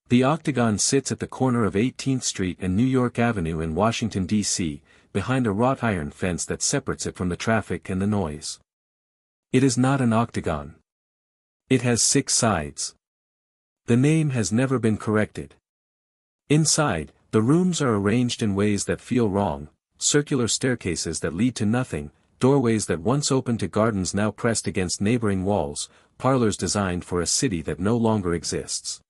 The Octagon sits at the corner of 18th Street and New York Avenue in Washington, D.C., behind a wrought iron fence that separates it from the traffic and the noise. It is not an octagon. It has 6 sides. The name has never been corrected. Inside, the rooms are arranged in ways that feel wrong, circular staircases that lead to nothing, doorways that once opened to gardens now pressed against neighboring walls, parlors designed for a city that no longer exists.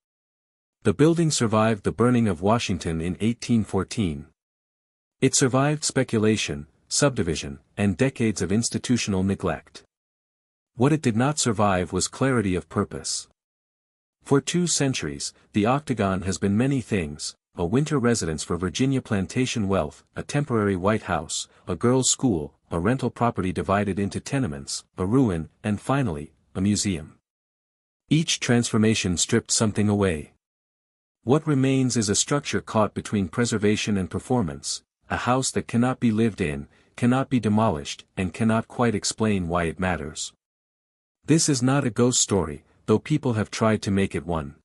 The building survived the burning of Washington in 1814. It survived speculation, subdivision, and decades of institutional neglect. What it did not survive was clarity of purpose. For 2 centuries, the Octagon has been many things: a winter residence for Virginia plantation wealth, a temporary White House, a girls' school, a rental property divided into tenements, a ruin, and finally, a museum. Each transformation stripped something away. What remains is a structure caught between preservation and performance, a house that cannot be lived in, cannot be demolished, and cannot quite explain why it matters. This is not a ghost story, though people have tried to make it one.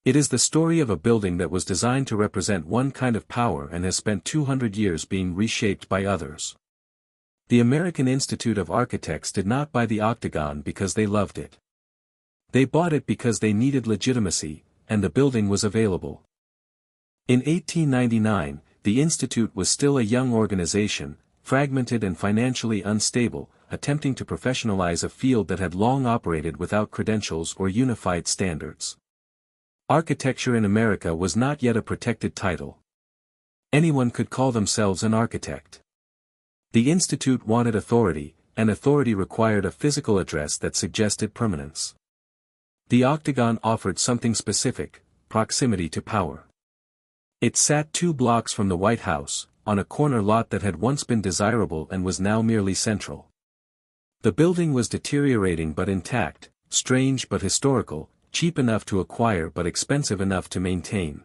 It is the story of a building that was designed to represent one kind of power and has spent 200 years being reshaped by others. The American Institute of Architects did not buy the Octagon because they loved it. They bought it because they needed legitimacy, and the building was available. In 1899, the Institute was still a young organization, fragmented and financially unstable, attempting to professionalize a field that had long operated without credentials or unified standards. Architecture in America was not yet a protected title. Anyone could call themselves an architect. The Institute wanted authority, and authority required a physical address that suggested permanence. The Octagon offered something specific: proximity to power. It sat 2 blocks from the White House, on a corner lot that had once been desirable and was now merely central. The building was deteriorating but intact, strange but historical, cheap enough to acquire but expensive enough to maintain.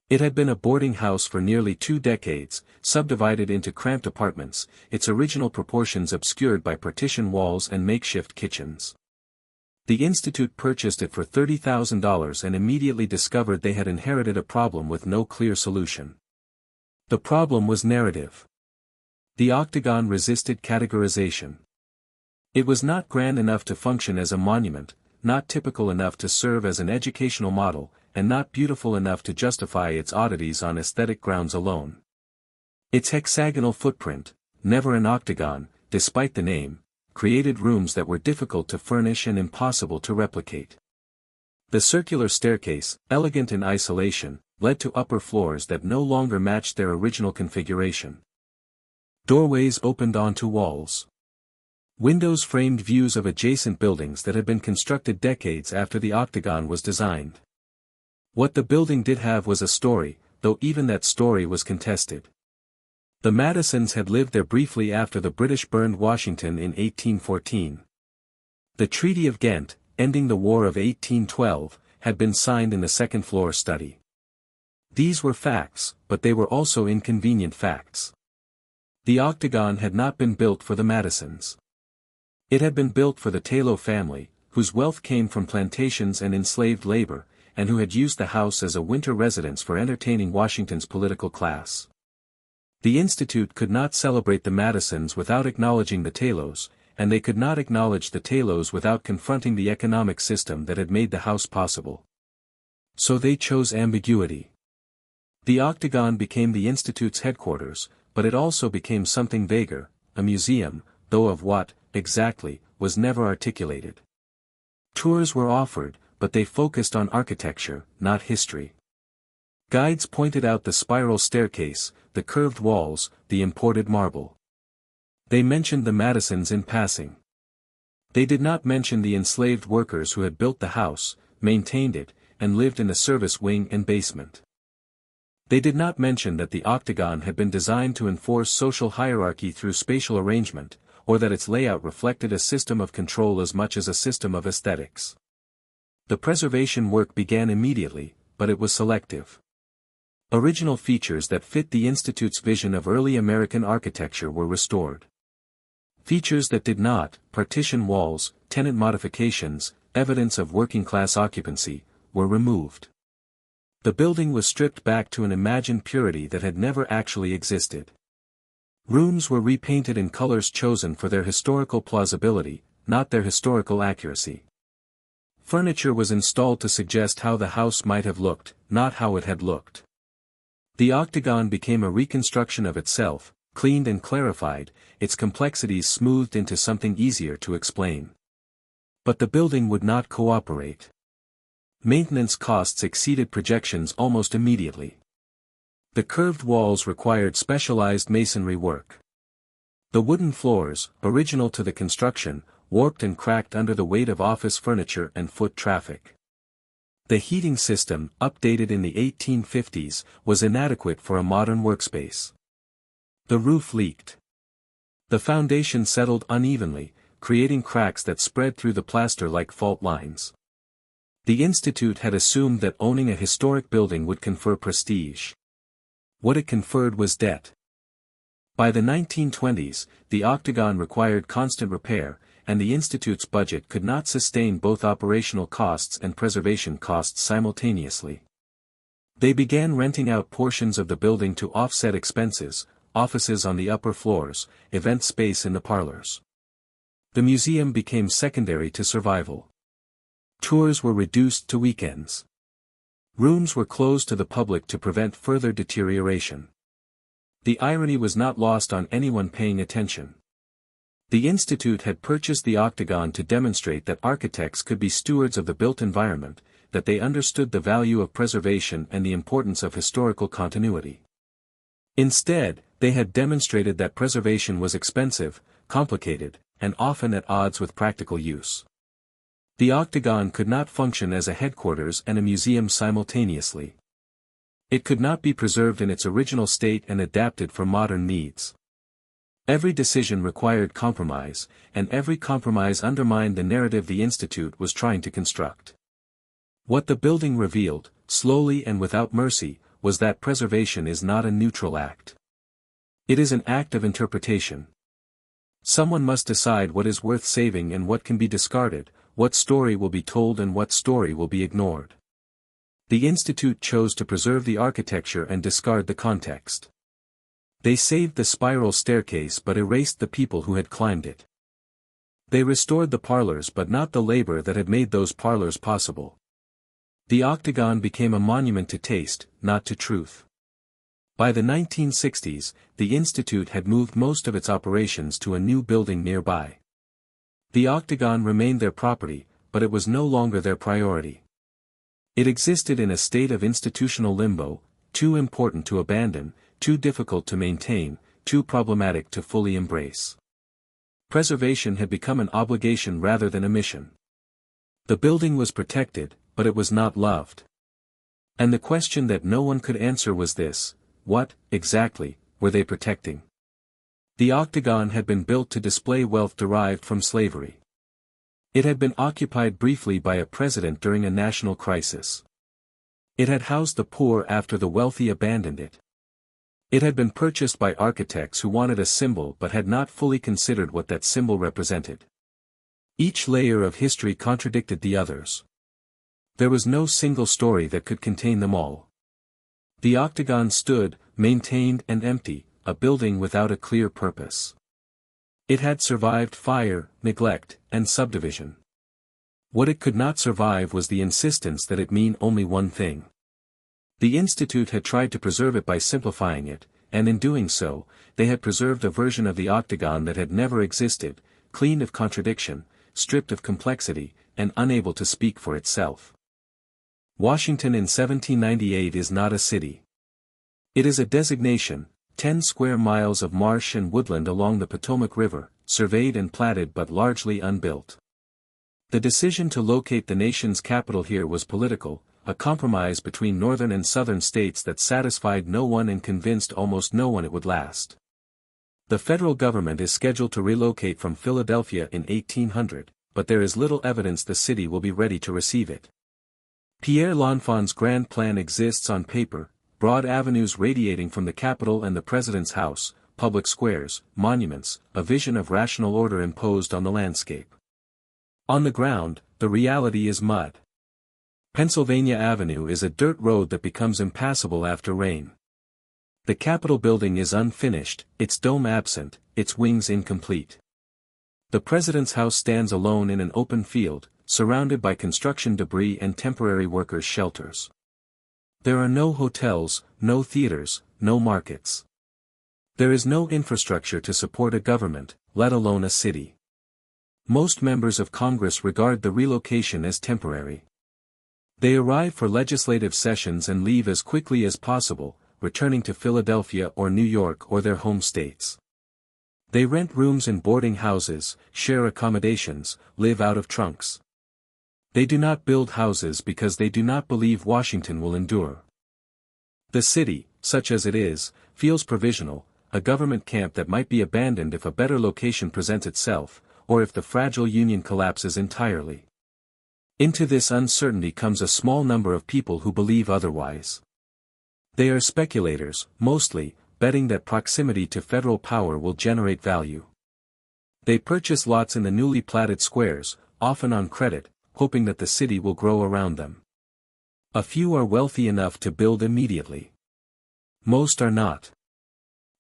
It had been a boarding house for nearly 2 decades, subdivided into cramped apartments, its original proportions obscured by partition walls and makeshift kitchens. The Institute purchased it for $30,000 and immediately discovered they had inherited a problem with no clear solution. The problem was narrative. The Octagon resisted categorization. It was not grand enough to function as a monument, not typical enough to serve as an educational model, and not beautiful enough to justify its oddities on aesthetic grounds alone. Its hexagonal footprint, never an octagon, despite the name, created rooms that were difficult to furnish and impossible to replicate. The circular staircase, elegant in isolation, led to upper floors that no longer matched their original configuration. Doorways opened onto walls. Windows framed views of adjacent buildings that had been constructed decades after the Octagon was designed. What the building did have was a story, though even that story was contested. The Madisons had lived there briefly after the British burned Washington in 1814. The Treaty of Ghent, ending the War of 1812, had been signed in the second-floor study. These were facts, but they were also inconvenient facts. The Octagon had not been built for the Madisons. It had been built for the Taylor family, whose wealth came from plantations and enslaved labor, and who had used the house as a winter residence for entertaining Washington's political class. The Institute could not celebrate the Madisons without acknowledging the Taylors, and they could not acknowledge the Taylors without confronting the economic system that had made the house possible. So they chose ambiguity. The Octagon became the Institute's headquarters, but it also became something vaguer, a museum, though of what, exactly, was never articulated. Tours were offered, but they focused on architecture, not history. Guides pointed out the spiral staircase, the curved walls, the imported marble. They mentioned the Madisons in passing. They did not mention the enslaved workers who had built the house, maintained it, and lived in the service wing and basement. They did not mention that the Octagon had been designed to enforce social hierarchy through spatial arrangement, or that its layout reflected a system of control as much as a system of aesthetics. The preservation work began immediately, but it was selective. Original features that fit the Institute's vision of early American architecture were restored. Features that did not, partition walls, tenant modifications, evidence of working-class occupancy, were removed. The building was stripped back to an imagined purity that had never actually existed. Rooms were repainted in colors chosen for their historical plausibility, not their historical accuracy. Furniture was installed to suggest how the house might have looked, not how it had looked. The Octagon became a reconstruction of itself, cleaned and clarified, its complexities smoothed into something easier to explain. But the building would not cooperate. Maintenance costs exceeded projections almost immediately. The curved walls required specialized masonry work. The wooden floors, original to the construction, warped and cracked under the weight of office furniture and foot traffic. The heating system, updated in the 1850s, was inadequate for a modern workspace. The roof leaked. The foundation settled unevenly, creating cracks that spread through the plaster like fault lines. The Institute had assumed that owning a historic building would confer prestige. What it conferred was debt. By the 1920s, the Octagon required constant repair, and the Institute's budget could not sustain both operational costs and preservation costs simultaneously. They began renting out portions of the building to offset expenses, offices on the upper floors, event space in the parlors. The museum became secondary to survival. Tours were reduced to weekends. Rooms were closed to the public to prevent further deterioration. The irony was not lost on anyone paying attention. The Institute had purchased the Octagon to demonstrate that architects could be stewards of the built environment, that they understood the value of preservation and the importance of historical continuity. Instead, they had demonstrated that preservation was expensive, complicated, and often at odds with practical use. The Octagon could not function as a headquarters and a museum simultaneously. It could not be preserved in its original state and adapted for modern needs. Every decision required compromise, and every compromise undermined the narrative the Institute was trying to construct. What the building revealed, slowly and without mercy, was that preservation is not a neutral act. It is an act of interpretation. Someone must decide what is worth saving and what can be discarded, what story will be told and what story will be ignored. The Institute chose to preserve the architecture and discard the context. They saved the spiral staircase but erased the people who had climbed it. They restored the parlors but not the labor that had made those parlors possible. The Octagon became a monument to taste, not to truth. By the 1960s, the Institute had moved most of its operations to a new building nearby. The Octagon remained their property, but it was no longer their priority. It existed in a state of institutional limbo, too important to abandon, too difficult to maintain, too problematic to fully embrace. Preservation had become an obligation rather than a mission. The building was protected, but it was not loved. And the question that no one could answer was this: what, exactly, were they protecting? The Octagon had been built to display wealth derived from slavery. It had been occupied briefly by a president during a national crisis. It had housed the poor after the wealthy abandoned it. It had been purchased by architects who wanted a symbol but had not fully considered what that symbol represented. Each layer of history contradicted the others. There was no single story that could contain them all. The Octagon stood, maintained and empty, a building without a clear purpose. It had survived fire, neglect, and subdivision. What it could not survive was the insistence that it mean only one thing. The Institute had tried to preserve it by simplifying it, and in doing so, they had preserved a version of the Octagon that had never existed, clean of contradiction, stripped of complexity, and unable to speak for itself. Washington in 1798 is not a city. It is a designation, 10 square miles of marsh and woodland along the Potomac River, surveyed and platted but largely unbuilt. The decision to locate the nation's capital here was political, a compromise between northern and southern states that satisfied no one and convinced almost no one it would last. The federal government is scheduled to relocate from Philadelphia in 1800, but there is little evidence the city will be ready to receive it. Pierre L'Enfant's grand plan exists on paper: broad avenues radiating from the Capitol and the President's house, public squares, monuments, a vision of rational order imposed on the landscape. On the ground, the reality is mud. Pennsylvania Avenue is a dirt road that becomes impassable after rain. The Capitol building is unfinished, its dome absent, its wings incomplete. The President's house stands alone in an open field, surrounded by construction debris and temporary workers' shelters. There are no hotels, no theaters, no markets. There is no infrastructure to support a government, let alone a city. Most members of Congress regard the relocation as temporary. They arrive for legislative sessions and leave as quickly as possible, returning to Philadelphia or New York or their home states. They rent rooms in boarding houses, share accommodations, live out of trunks. They do not build houses because they do not believe Washington will endure. The city, such as it is, feels provisional, a government camp that might be abandoned if a better location presents itself, or if the fragile Union collapses entirely. Into this uncertainty comes a small number of people who believe otherwise. They are speculators, mostly, betting that proximity to federal power will generate value. They purchase lots in the newly platted squares, often on credit, hoping that the city will grow around them. A few are wealthy enough to build immediately. Most are not.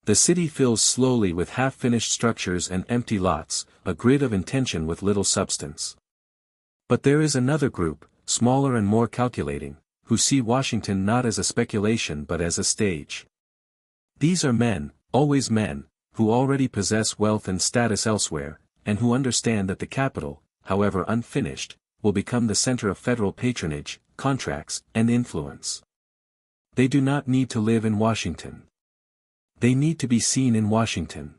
The city fills slowly with half-finished structures and empty lots, a grid of intention with little substance. But there is another group, smaller and more calculating, who see Washington not as a speculation but as a stage. These are men, always men, who already possess wealth and status elsewhere, and who understand that the Capitol, however unfinished, will become the center of federal patronage, contracts, and influence. They do not need to live in Washington. They need to be seen in Washington.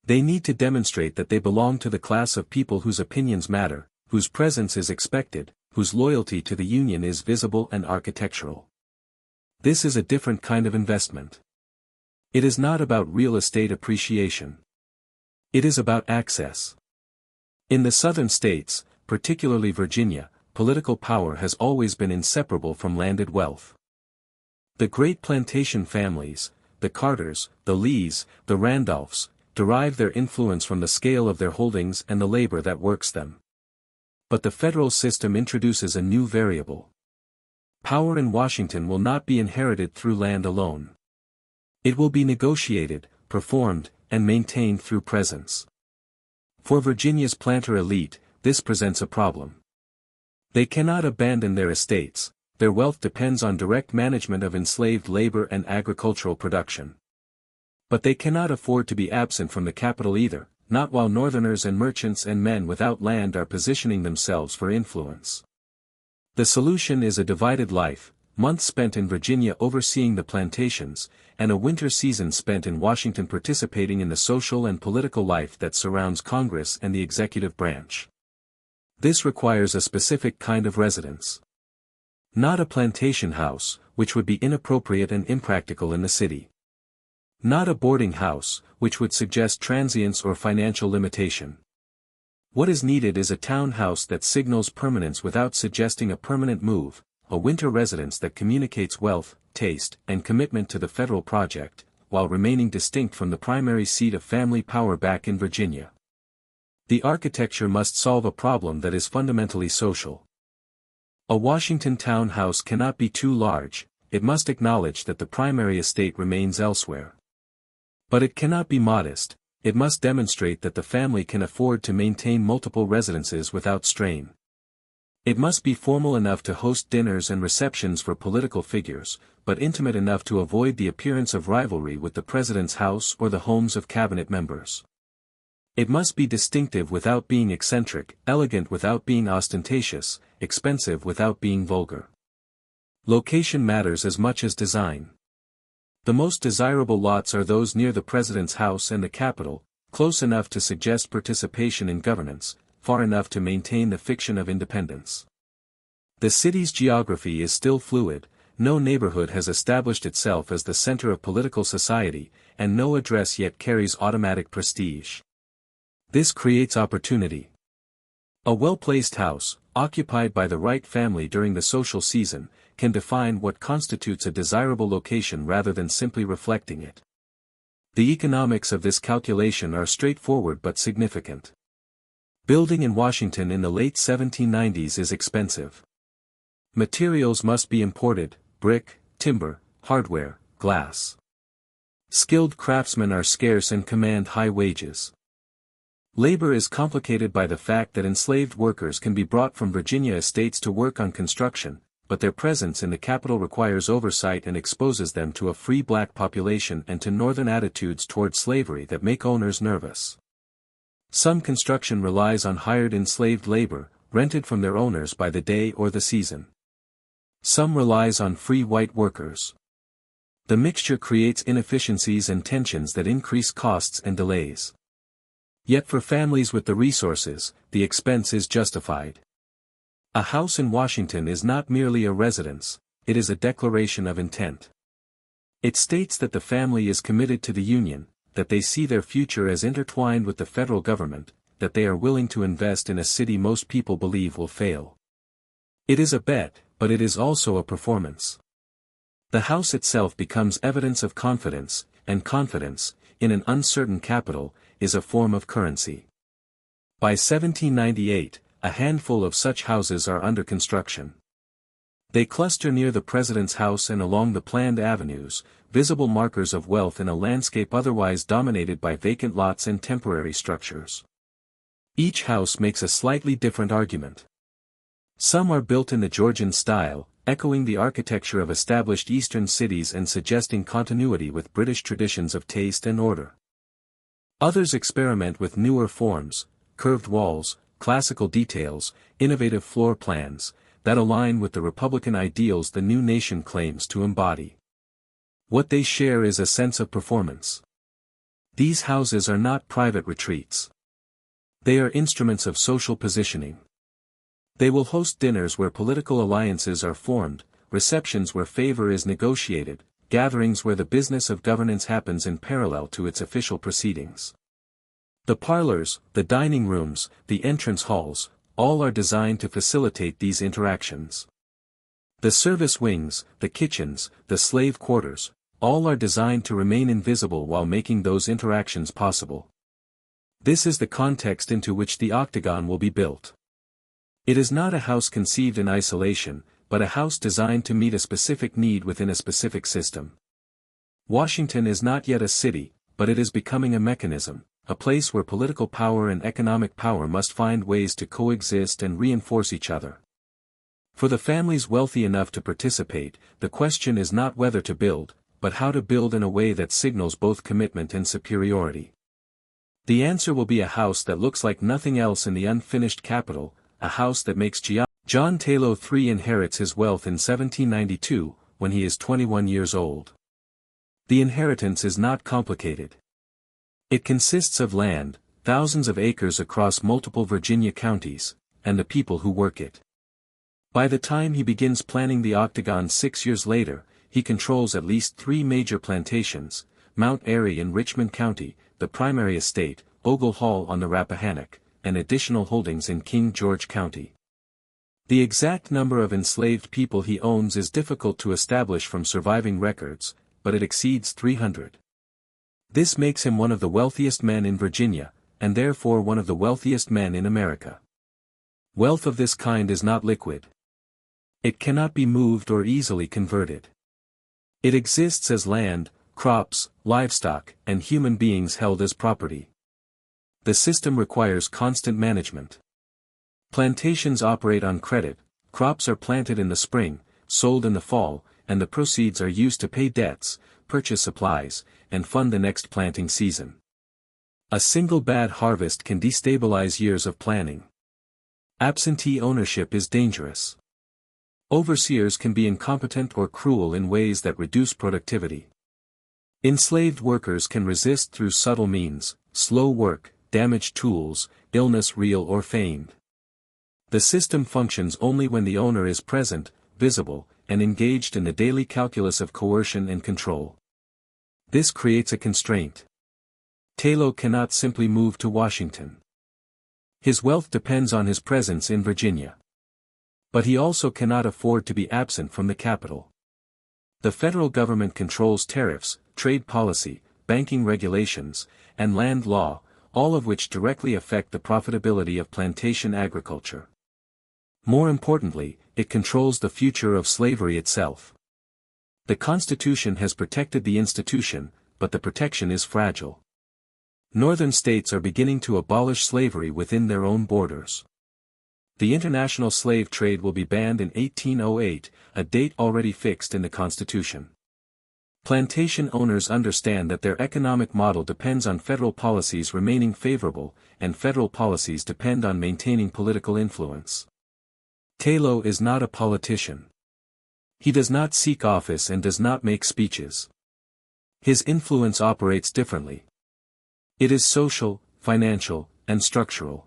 They need to demonstrate that they belong to the class of people whose opinions matter, whose presence is expected, whose loyalty to the Union is visible and architectural. This is a different kind of investment. It is not about real estate appreciation. It is about access. In the southern states, particularly Virginia, political power has always been inseparable from landed wealth. The great plantation families, the Carters, the Lees, the Randolphs, derive their influence from the scale of their holdings and the labor that works them. But the federal system introduces a new variable. Power in Washington will not be inherited through land alone. It will be negotiated, performed, and maintained through presence. For Virginia's planter elite, this presents a problem. They cannot abandon their estates, their wealth depends on direct management of enslaved labor and agricultural production. But they cannot afford to be absent from the capital either, not while Northerners and merchants and men without land are positioning themselves for influence. The solution is a divided life, months spent in Virginia overseeing the plantations, and a winter season spent in Washington participating in the social and political life that surrounds Congress and the executive branch. This requires a specific kind of residence. Not a plantation house, which would be inappropriate and impractical in the city. Not a boarding house, which would suggest transience or financial limitation. What is needed is a townhouse that signals permanence without suggesting a permanent move, a winter residence that communicates wealth, taste, and commitment to the federal project, while remaining distinct from the primary seat of family power back in Virginia. The architecture must solve a problem that is fundamentally social. A Washington townhouse cannot be too large, it must acknowledge that the primary estate remains elsewhere. But it cannot be modest, it must demonstrate that the family can afford to maintain multiple residences without strain. It must be formal enough to host dinners and receptions for political figures, but intimate enough to avoid the appearance of rivalry with the president's house or the homes of cabinet members. It must be distinctive without being eccentric, elegant without being ostentatious, expensive without being vulgar. Location matters as much as design. The most desirable lots are those near the president's house and the Capitol, close enough to suggest participation in governance, far enough to maintain the fiction of independence. The city's geography is still fluid, no neighborhood has established itself as the center of political society, and no address yet carries automatic prestige. This creates opportunity. A well-placed house, occupied by the right family during the social season, can define what constitutes a desirable location rather than simply reflecting it. The economics of this calculation are straightforward but significant. Building in Washington in the late 1790s is expensive. Materials must be imported: brick, timber, hardware, glass. Skilled craftsmen are scarce and command high wages. Labor is complicated by the fact that enslaved workers can be brought from Virginia estates to work on construction, but their presence in the capital requires oversight and exposes them to a free black population and to northern attitudes toward slavery that make owners nervous. Some construction relies on hired enslaved labor, rented from their owners by the day or the season. Some relies on free white workers. The mixture creates inefficiencies and tensions that increase costs and delays. Yet for families with the resources, the expense is justified. A house in Washington is not merely a residence, it is a declaration of intent. It states that the family is committed to the Union, that they see their future as intertwined with the federal government, that they are willing to invest in a city most people believe will fail. It is a bet, but it is also a performance. The house itself becomes evidence of confidence, and confidence, in an uncertain capital, is a form of currency. By 1798, a handful of such houses are under construction. They cluster near the President's house and along the planned avenues, visible markers of wealth in a landscape otherwise dominated by vacant lots and temporary structures. Each house makes a slightly different argument. Some are built in the Georgian style, echoing the architecture of established Eastern cities and suggesting continuity with British traditions of taste and order. Others experiment with newer forms, curved walls, classical details, innovative floor plans, that align with the Republican ideals the new nation claims to embody. What they share is a sense of performance. These houses are not private retreats. They are instruments of social positioning. They will host dinners where political alliances are formed, receptions where favor is negotiated, gatherings where the business of governance happens in parallel to its official proceedings. The parlors, the dining rooms, the entrance halls, all are designed to facilitate these interactions. The service wings, the kitchens, the slave quarters, all are designed to remain invisible while making those interactions possible. This is the context into which the Octagon will be built. It is not a house conceived in isolation, but a house designed to meet a specific need within a specific system. Washington is not yet a city, but it is becoming a mechanism, a place where political power and economic power must find ways to coexist and reinforce each other. For the families wealthy enough to participate, the question is not whether to build, but how to build in a way that signals both commitment and superiority. The answer will be a house that looks like nothing else in the unfinished capital, a house that makes John Taylor III inherits his wealth in 1792, when he is 21 years old. The inheritance is not complicated. It consists of land, thousands of acres across multiple Virginia counties, and the people who work it. By the time he begins planning the Octagon 6 years later, he controls at least 3 major plantations: Mount Airy in Richmond County, the primary estate, Ogle Hall on the Rappahannock, and additional holdings in King George County. The exact number of enslaved people he owns is difficult to establish from surviving records, but it exceeds 300. This makes him one of the wealthiest men in Virginia, and therefore one of the wealthiest men in America. Wealth of this kind is not liquid. It cannot be moved or easily converted. It exists as land, crops, livestock, and human beings held as property. The system requires constant management. Plantations operate on credit, crops are planted in the spring, sold in the fall, and the proceeds are used to pay debts, purchase supplies, and fund the next planting season. A single bad harvest can destabilize years of planning. Absentee ownership is dangerous. Overseers can be incompetent or cruel in ways that reduce productivity. Enslaved workers can resist through subtle means: slow work, damaged tools, illness real or feigned. The system functions only when the owner is present, visible, and engaged in the daily calculus of coercion and control. This creates a constraint. Taylor cannot simply move to Washington. His wealth depends on his presence in Virginia. But he also cannot afford to be absent from the capital. The federal government controls tariffs, trade policy, banking regulations, and land law, all of which directly affect the profitability of plantation agriculture. More importantly, it controls the future of slavery itself. The Constitution has protected the institution, but the protection is fragile. Northern states are beginning to abolish slavery within their own borders. The international slave trade will be banned in 1808, a date already fixed in the Constitution. Plantation owners understand that their economic model depends on federal policies remaining favorable, and federal policies depend on maintaining political influence. Taylor is not a politician. He does not seek office and does not make speeches. His influence operates differently. It is social, financial, and structural.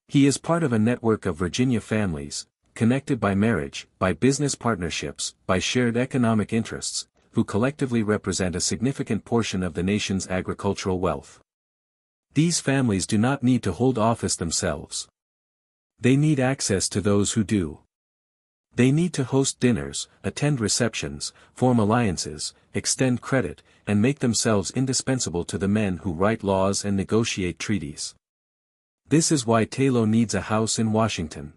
He is part of a network of Virginia families, connected by marriage, by business partnerships, by shared economic interests, who collectively represent a significant portion of the nation's agricultural wealth. These families do not need to hold office themselves. They need access to those who do. They need to host dinners, attend receptions, form alliances, extend credit, and make themselves indispensable to the men who write laws and negotiate treaties. This is why Taylor needs a house in Washington.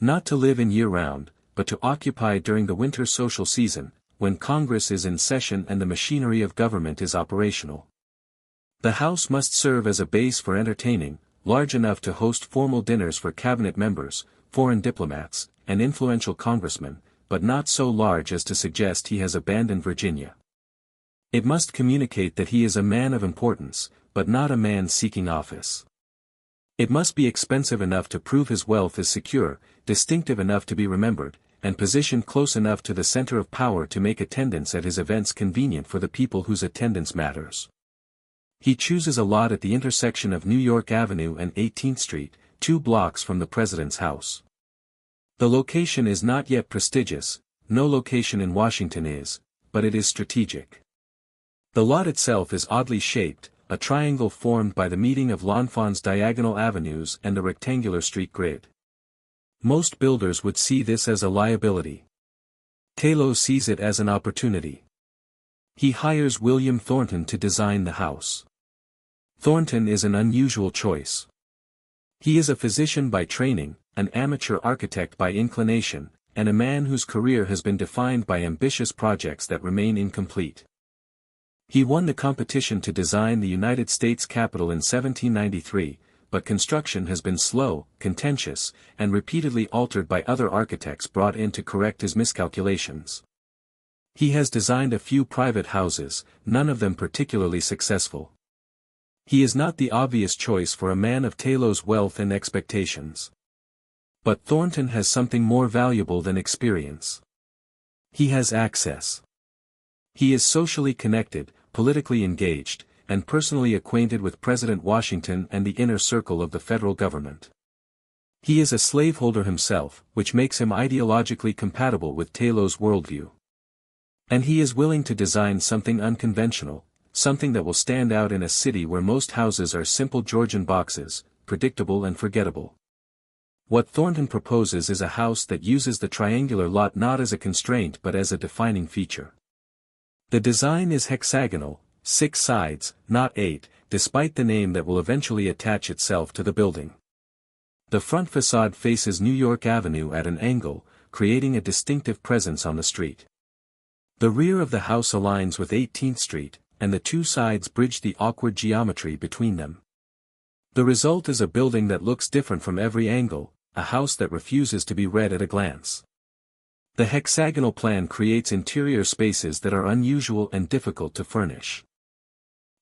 Not to live in year-round, but to occupy during the winter social season, when Congress is in session and the machinery of government is operational. The House must serve as a base for entertaining, large enough to host formal dinners for cabinet members, foreign diplomats, and influential congressmen, but not so large as to suggest he has abandoned Virginia. It must communicate that he is a man of importance, but not a man seeking office. It must be expensive enough to prove his wealth is secure, distinctive enough to be remembered, and positioned close enough to the center of power to make attendance at his events convenient for the people whose attendance matters. He chooses a lot at the intersection of New York Avenue and 18th Street, 2 blocks from the president's house. The location is not yet prestigious, no location in Washington is, but it is strategic. The lot itself is oddly shaped, a triangle formed by the meeting of L'Enfant's diagonal avenues and the rectangular street grid. Most builders would see this as a liability. Taylor sees it as an opportunity. He hires William Thornton to design the house. Thornton is an unusual choice. He is a physician by training, an amateur architect by inclination, and a man whose career has been defined by ambitious projects that remain incomplete. He won the competition to design the United States Capitol in 1793, but construction has been slow, contentious, and repeatedly altered by other architects brought in to correct his miscalculations. He has designed a few private houses, none of them particularly successful. He is not the obvious choice for a man of Taylor's wealth and expectations. But Thornton has something more valuable than experience. He has access. He is socially connected, politically engaged, and personally acquainted with President Washington and the inner circle of the federal government. He is a slaveholder himself, which makes him ideologically compatible with Taylor's worldview. And he is willing to design something unconventional, something that will stand out in a city where most houses are simple Georgian boxes, predictable and forgettable. What Thornton proposes is a house that uses the triangular lot not as a constraint but as a defining feature. The design is hexagonal, 6 sides, not 8, despite the name that will eventually attach itself to the building. The front facade faces New York Avenue at an angle, creating a distinctive presence on the street. The rear of the house aligns with 18th Street, and the 2 sides bridge the awkward geometry between them. The result is a building that looks different from every angle, a house that refuses to be read at a glance. The hexagonal plan creates interior spaces that are unusual and difficult to furnish.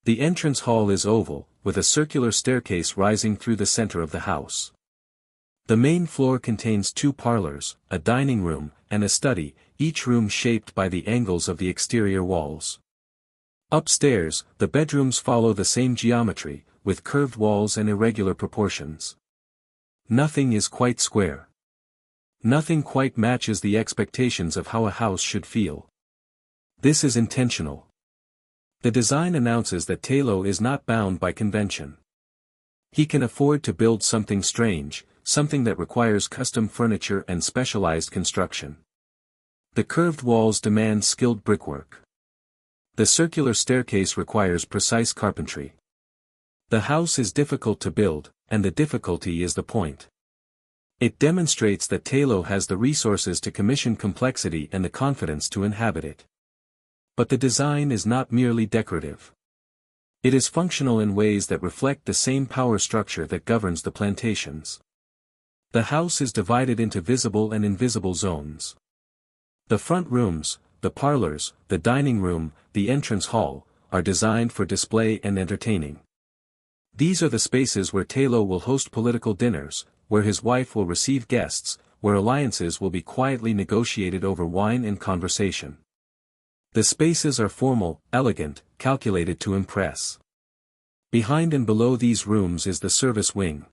The entrance hall is oval, with a circular staircase rising through the center of the house. The main floor contains 2 parlors, a dining room, and a study, each room shaped by the angles of the exterior walls. Upstairs, the bedrooms follow the same geometry, with curved walls and irregular proportions. Nothing is quite square. Nothing quite matches the expectations of how a house should feel. This is intentional. The design announces that Taylor is not bound by convention. He can afford to build something strange, something that requires custom furniture and specialized construction. The curved walls demand skilled brickwork. The circular staircase requires precise carpentry. The house is difficult to build, and the difficulty is the point. It demonstrates that Talo has the resources to commission complexity and the confidence to inhabit it. But the design is not merely decorative. It is functional in ways that reflect the same power structure that governs the plantations. The house is divided into visible and invisible zones. The front rooms, the parlors, the dining room, the entrance hall, are designed for display and entertaining. These are the spaces where Talo will host political dinners, where his wife will receive guests, where alliances will be quietly negotiated over wine and conversation. The spaces are formal, elegant, calculated to impress. Behind and below these rooms is the service wing.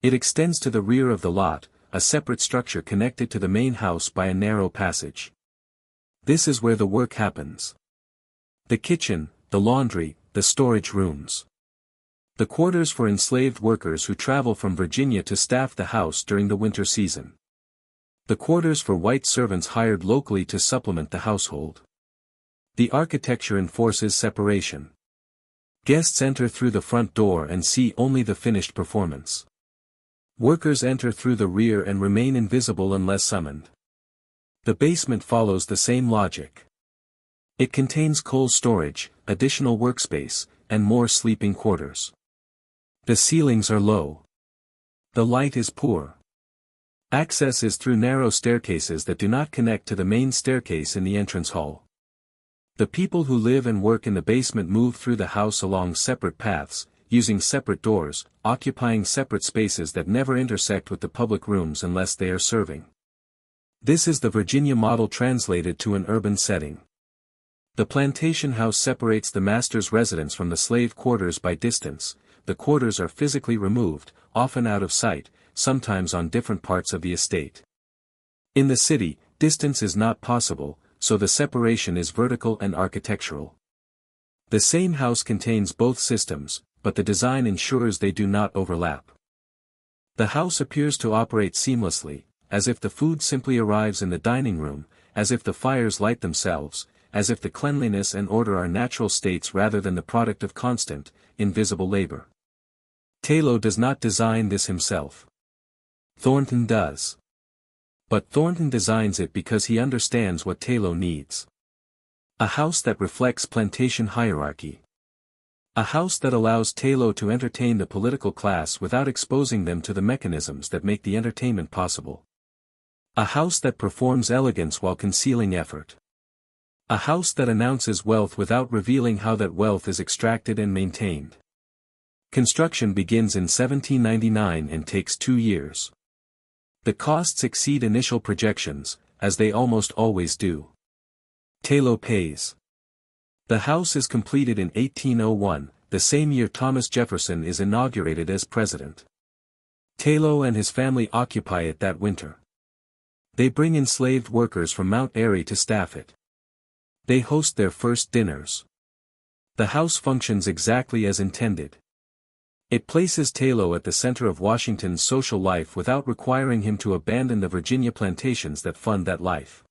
It extends to the rear of the lot, a separate structure connected to the main house by a narrow passage. This is where the work happens. The kitchen, the laundry, the storage rooms. The quarters for enslaved workers who travel from Virginia to staff the house during the winter season. The quarters for white servants hired locally to supplement the household. The architecture enforces separation. Guests enter through the front door and see only the finished performance. Workers enter through the rear and remain invisible unless summoned. The basement follows the same logic. It contains coal storage, additional workspace, and more sleeping quarters. The ceilings are low. The light is poor. Access is through narrow staircases that do not connect to the main staircase in the entrance hall. The people who live and work in the basement move through the house along separate paths, using separate doors, occupying separate spaces that never intersect with the public rooms unless they are serving. This is the Virginia model translated to an urban setting. The plantation house separates the master's residence from the slave quarters by distance. The quarters are physically removed, often out of sight, sometimes on different parts of the estate. In the city, distance is not possible, so the separation is vertical and architectural. The same house contains both systems, but the design ensures they do not overlap. The house appears to operate seamlessly, as if the food simply arrives in the dining room, as if the fires light themselves, as if the cleanliness and order are natural states rather than the product of constant, invisible labor. Talo does not design this himself. Thornton does. But Thornton designs it because he understands what Talo needs. A house that reflects plantation hierarchy. A house that allows Talo to entertain the political class without exposing them to the mechanisms that make the entertainment possible. A house that performs elegance while concealing effort. A house that announces wealth without revealing how that wealth is extracted and maintained. Construction begins in 1799 and takes 2 years. The costs exceed initial projections, as they almost always do. Talo pays. The house is completed in 1801, the same year Thomas Jefferson is inaugurated as president. Talo and his family occupy it that winter. They bring enslaved workers from Mount Airy to staff it. They host their first dinners. The house functions exactly as intended. It places Talo at the center of Washington's social life without requiring him to abandon the Virginia plantations that fund that life.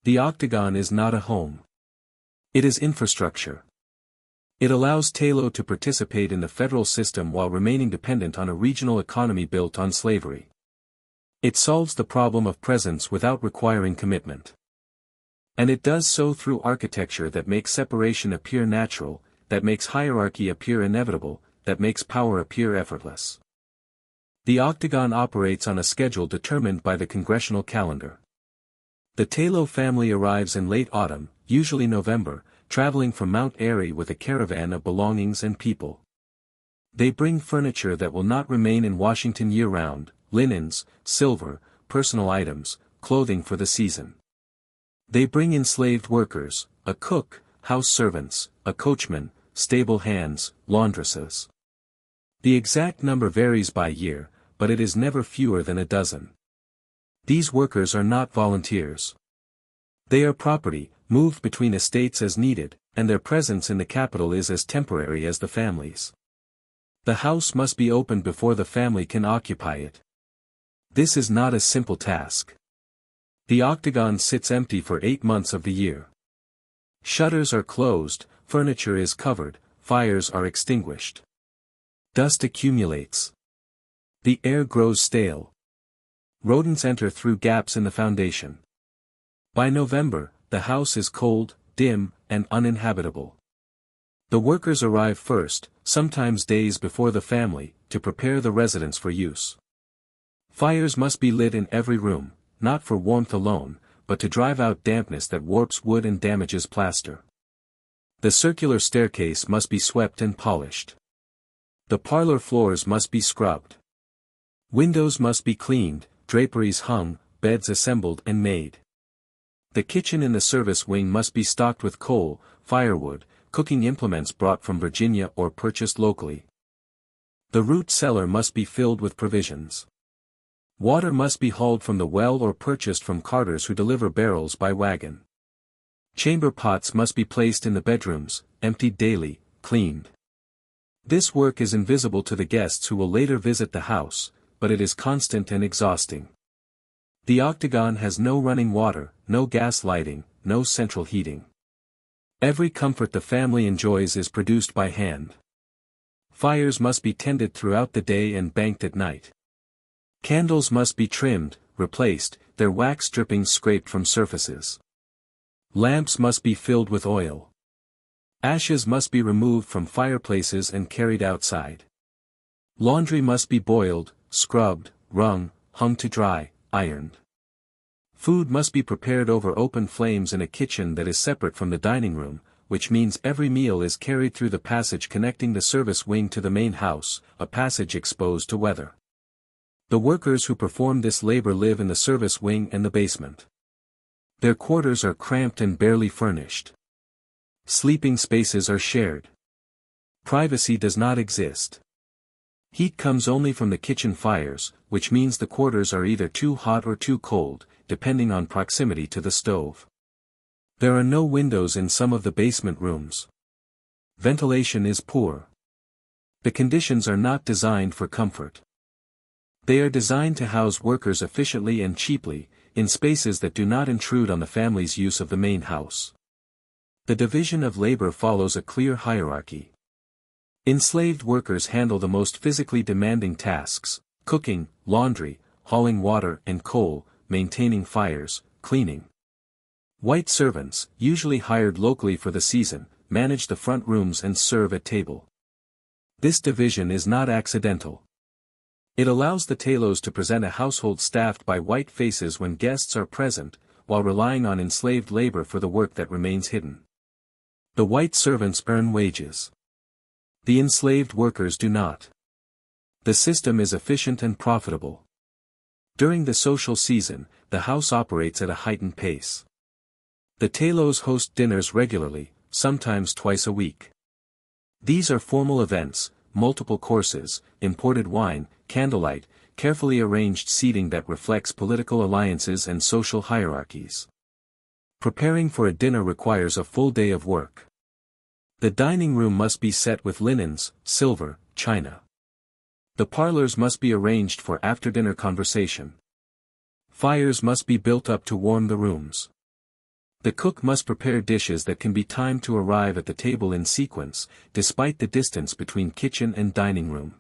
The Octagon is not a home. It is infrastructure. It allows Talo to participate in the federal system while remaining dependent on a regional economy built on slavery. It solves the problem of presence without requiring commitment. And it does so through architecture that makes separation appear natural, that makes hierarchy appear inevitable, that makes power appear effortless. The Octagon operates on a schedule determined by the congressional calendar. The Talo family arrives in late autumn, usually November, traveling from Mount Airy with a caravan of belongings and people. They bring furniture that will not remain in Washington year-round, linens, silver, personal items, clothing for the season. They bring enslaved workers, a cook, house servants, a coachman, stable hands, laundresses. The exact number varies by year, but it is never fewer than a dozen. These workers are not volunteers. They are property, moved between estates as needed, and their presence in the capital is as temporary as the family's. The house must be opened before the family can occupy it. This is not a simple task. The Octagon sits empty for 8 months of the year. Shutters are closed, furniture is covered, fires are extinguished. Dust accumulates. The air grows stale. Rodents enter through gaps in the foundation. By November, the house is cold, dim, and uninhabitable. The workers arrive first, sometimes days before the family, to prepare the residence for use. Fires must be lit in every room, not for warmth alone, but to drive out dampness that warps wood and damages plaster. The circular staircase must be swept and polished. The parlor floors must be scrubbed. Windows must be cleaned, draperies hung, beds assembled and made. The kitchen in the service wing must be stocked with coal, firewood, cooking implements brought from Virginia or purchased locally. The root cellar must be filled with provisions. Water must be hauled from the well or purchased from carters who deliver barrels by wagon. Chamber pots must be placed in the bedrooms, emptied daily, cleaned. This work is invisible to the guests who will later visit the house, but it is constant and exhausting. The Octagon has no running water, no gas lighting, no central heating. Every comfort the family enjoys is produced by hand. Fires must be tended throughout the day and banked at night. Candles must be trimmed, replaced, their wax drippings scraped from surfaces. Lamps must be filled with oil. Ashes must be removed from fireplaces and carried outside. Laundry must be boiled, scrubbed, wrung, hung to dry, ironed. Food must be prepared over open flames in a kitchen that is separate from the dining room, which means every meal is carried through the passage connecting the service wing to the main house, a passage exposed to weather. The workers who perform this labor live in the service wing and the basement. Their quarters are cramped and barely furnished. Sleeping spaces are shared. Privacy does not exist. Heat comes only from the kitchen fires, which means the quarters are either too hot or too cold, depending on proximity to the stove. There are no windows in some of the basement rooms. Ventilation is poor. The conditions are not designed for comfort. They are designed to house workers efficiently and cheaply, in spaces that do not intrude on the family's use of the main house. The division of labor follows a clear hierarchy. Enslaved workers handle the most physically demanding tasks: cooking, laundry, hauling water and coal, maintaining fires, cleaning. White servants, usually hired locally for the season, manage the front rooms and serve at table. This division is not accidental. It allows the talos to present a household staffed by white faces when guests are present, while relying on enslaved labor for the work that remains hidden. The white servants earn wages. The enslaved workers do not. The system is efficient and profitable. During the social season, the house operates at a heightened pace. The talos host dinners regularly, sometimes twice a week. These are formal events, multiple courses, imported wine, candlelight, carefully arranged seating that reflects political alliances and social hierarchies. Preparing for a dinner requires a full day of work. The dining room must be set with linens, silver, china. The parlors must be arranged for after-dinner conversation. Fires must be built up to warm the rooms. The cook must prepare dishes that can be timed to arrive at the table in sequence, despite the distance between kitchen and dining room.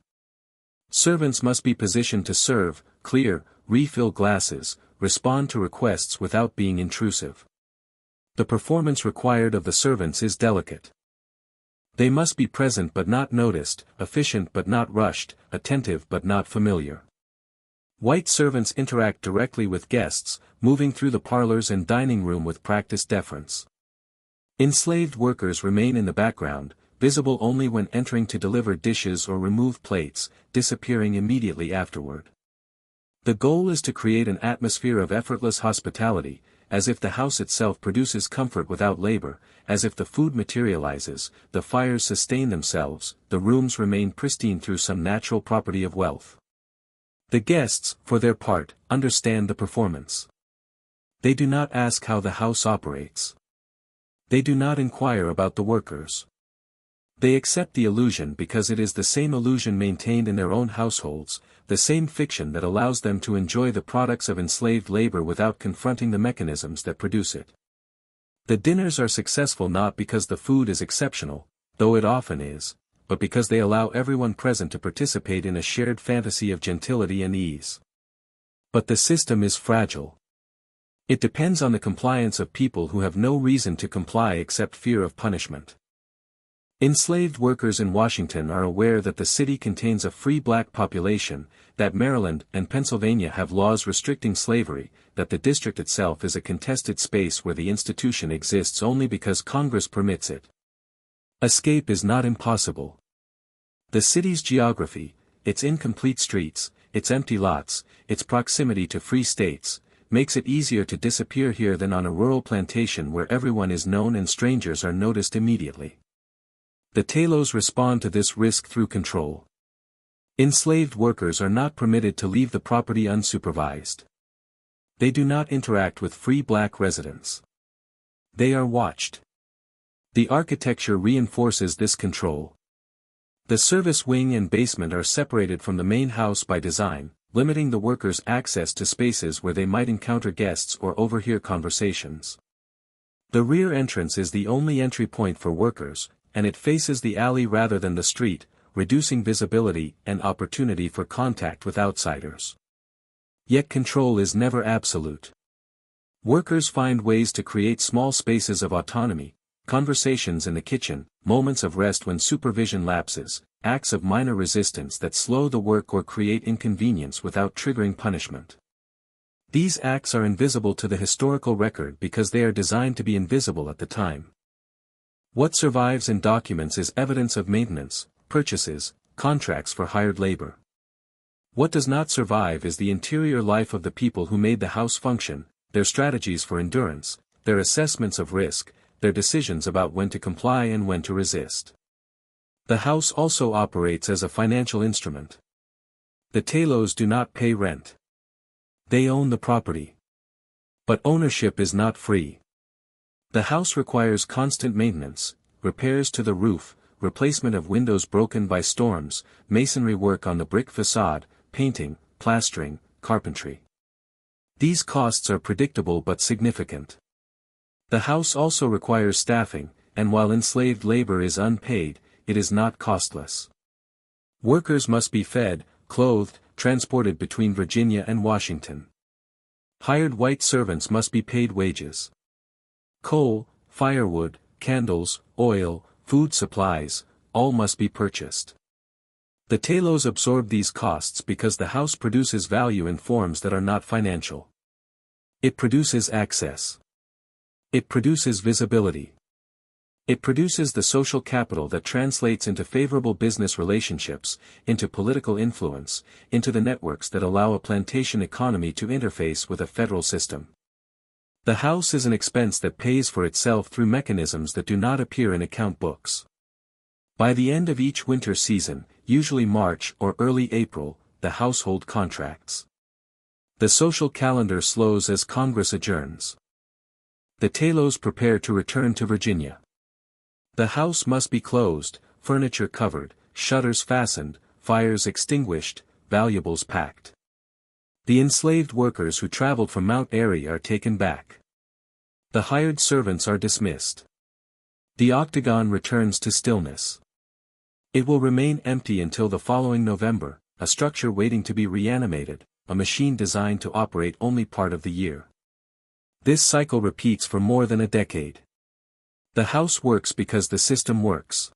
Servants must be positioned to serve, clear, refill glasses, respond to requests without being intrusive. The performance required of the servants is delicate. They must be present but not noticed, efficient but not rushed, attentive but not familiar. White servants interact directly with guests, moving through the parlors and dining room with practiced deference. Enslaved workers remain in the background, visible only when entering to deliver dishes or remove plates, disappearing immediately afterward. The goal is to create an atmosphere of effortless hospitality, as if the house itself produces comfort without labor, as if the food materializes, the fires sustain themselves, the rooms remain pristine through some natural property of wealth. The guests, for their part, understand the performance. They do not ask how the house operates. They do not inquire about the workers. They accept the illusion because it is the same illusion maintained in their own households, the same fiction that allows them to enjoy the products of enslaved labor without confronting the mechanisms that produce it. The dinners are successful not because the food is exceptional, though it often is, but because they allow everyone present to participate in a shared fantasy of gentility and ease. But the system is fragile. It depends on the compliance of people who have no reason to comply except fear of punishment. Enslaved workers in Washington are aware that the city contains a free black population, that Maryland and Pennsylvania have laws restricting slavery, that the district itself is a contested space where the institution exists only because Congress permits it. Escape is not impossible. The city's geography, its incomplete streets, its empty lots, its proximity to free states, makes it easier to disappear here than on a rural plantation where everyone is known and strangers are noticed immediately. The Talos respond to this risk through control. Enslaved workers are not permitted to leave the property unsupervised. They do not interact with free black residents. They are watched. The architecture reinforces this control. The service wing and basement are separated from the main house by design, limiting the workers' access to spaces where they might encounter guests or overhear conversations. The rear entrance is the only entry point for workers, and it faces the alley rather than the street, reducing visibility and opportunity for contact with outsiders. Yet control is never absolute. Workers find ways to create small spaces of autonomy, conversations in the kitchen, moments of rest when supervision lapses, acts of minor resistance that slow the work or create inconvenience without triggering punishment. These acts are invisible to the historical record because they are designed to be invisible at the time. What survives in documents is evidence of maintenance, purchases, contracts for hired labor. What does not survive is the interior life of the people who made the house function, their strategies for endurance, their assessments of risk, their decisions about when to comply and when to resist. The house also operates as a financial instrument. The Talos do not pay rent. They own the property. But ownership is not free. The house requires constant maintenance, repairs to the roof, replacement of windows broken by storms, masonry work on the brick facade, painting, plastering, carpentry. These costs are predictable but significant. The house also requires staffing, and while enslaved labor is unpaid, it is not costless. Workers must be fed, clothed, transported between Virginia and Washington. Hired white servants must be paid wages. Coal, firewood, candles, oil, food supplies, all must be purchased. The Talos absorb these costs because the house produces value in forms that are not financial. It produces access. It produces visibility. It produces the social capital that translates into favorable business relationships, into political influence, into the networks that allow a plantation economy to interface with a federal system. The house is an expense that pays for itself through mechanisms that do not appear in account books. By the end of each winter season, usually March or early April, the household contracts. The social calendar slows as Congress adjourns. The Talos prepare to return to Virginia. The house must be closed, furniture covered, shutters fastened, fires extinguished, valuables packed. The enslaved workers who traveled from Mount Airy are taken back. The hired servants are dismissed. The Octagon returns to stillness. It will remain empty until the following November, a structure waiting to be reanimated, a machine designed to operate only part of the year. This cycle repeats for more than a decade. The house works because the system works.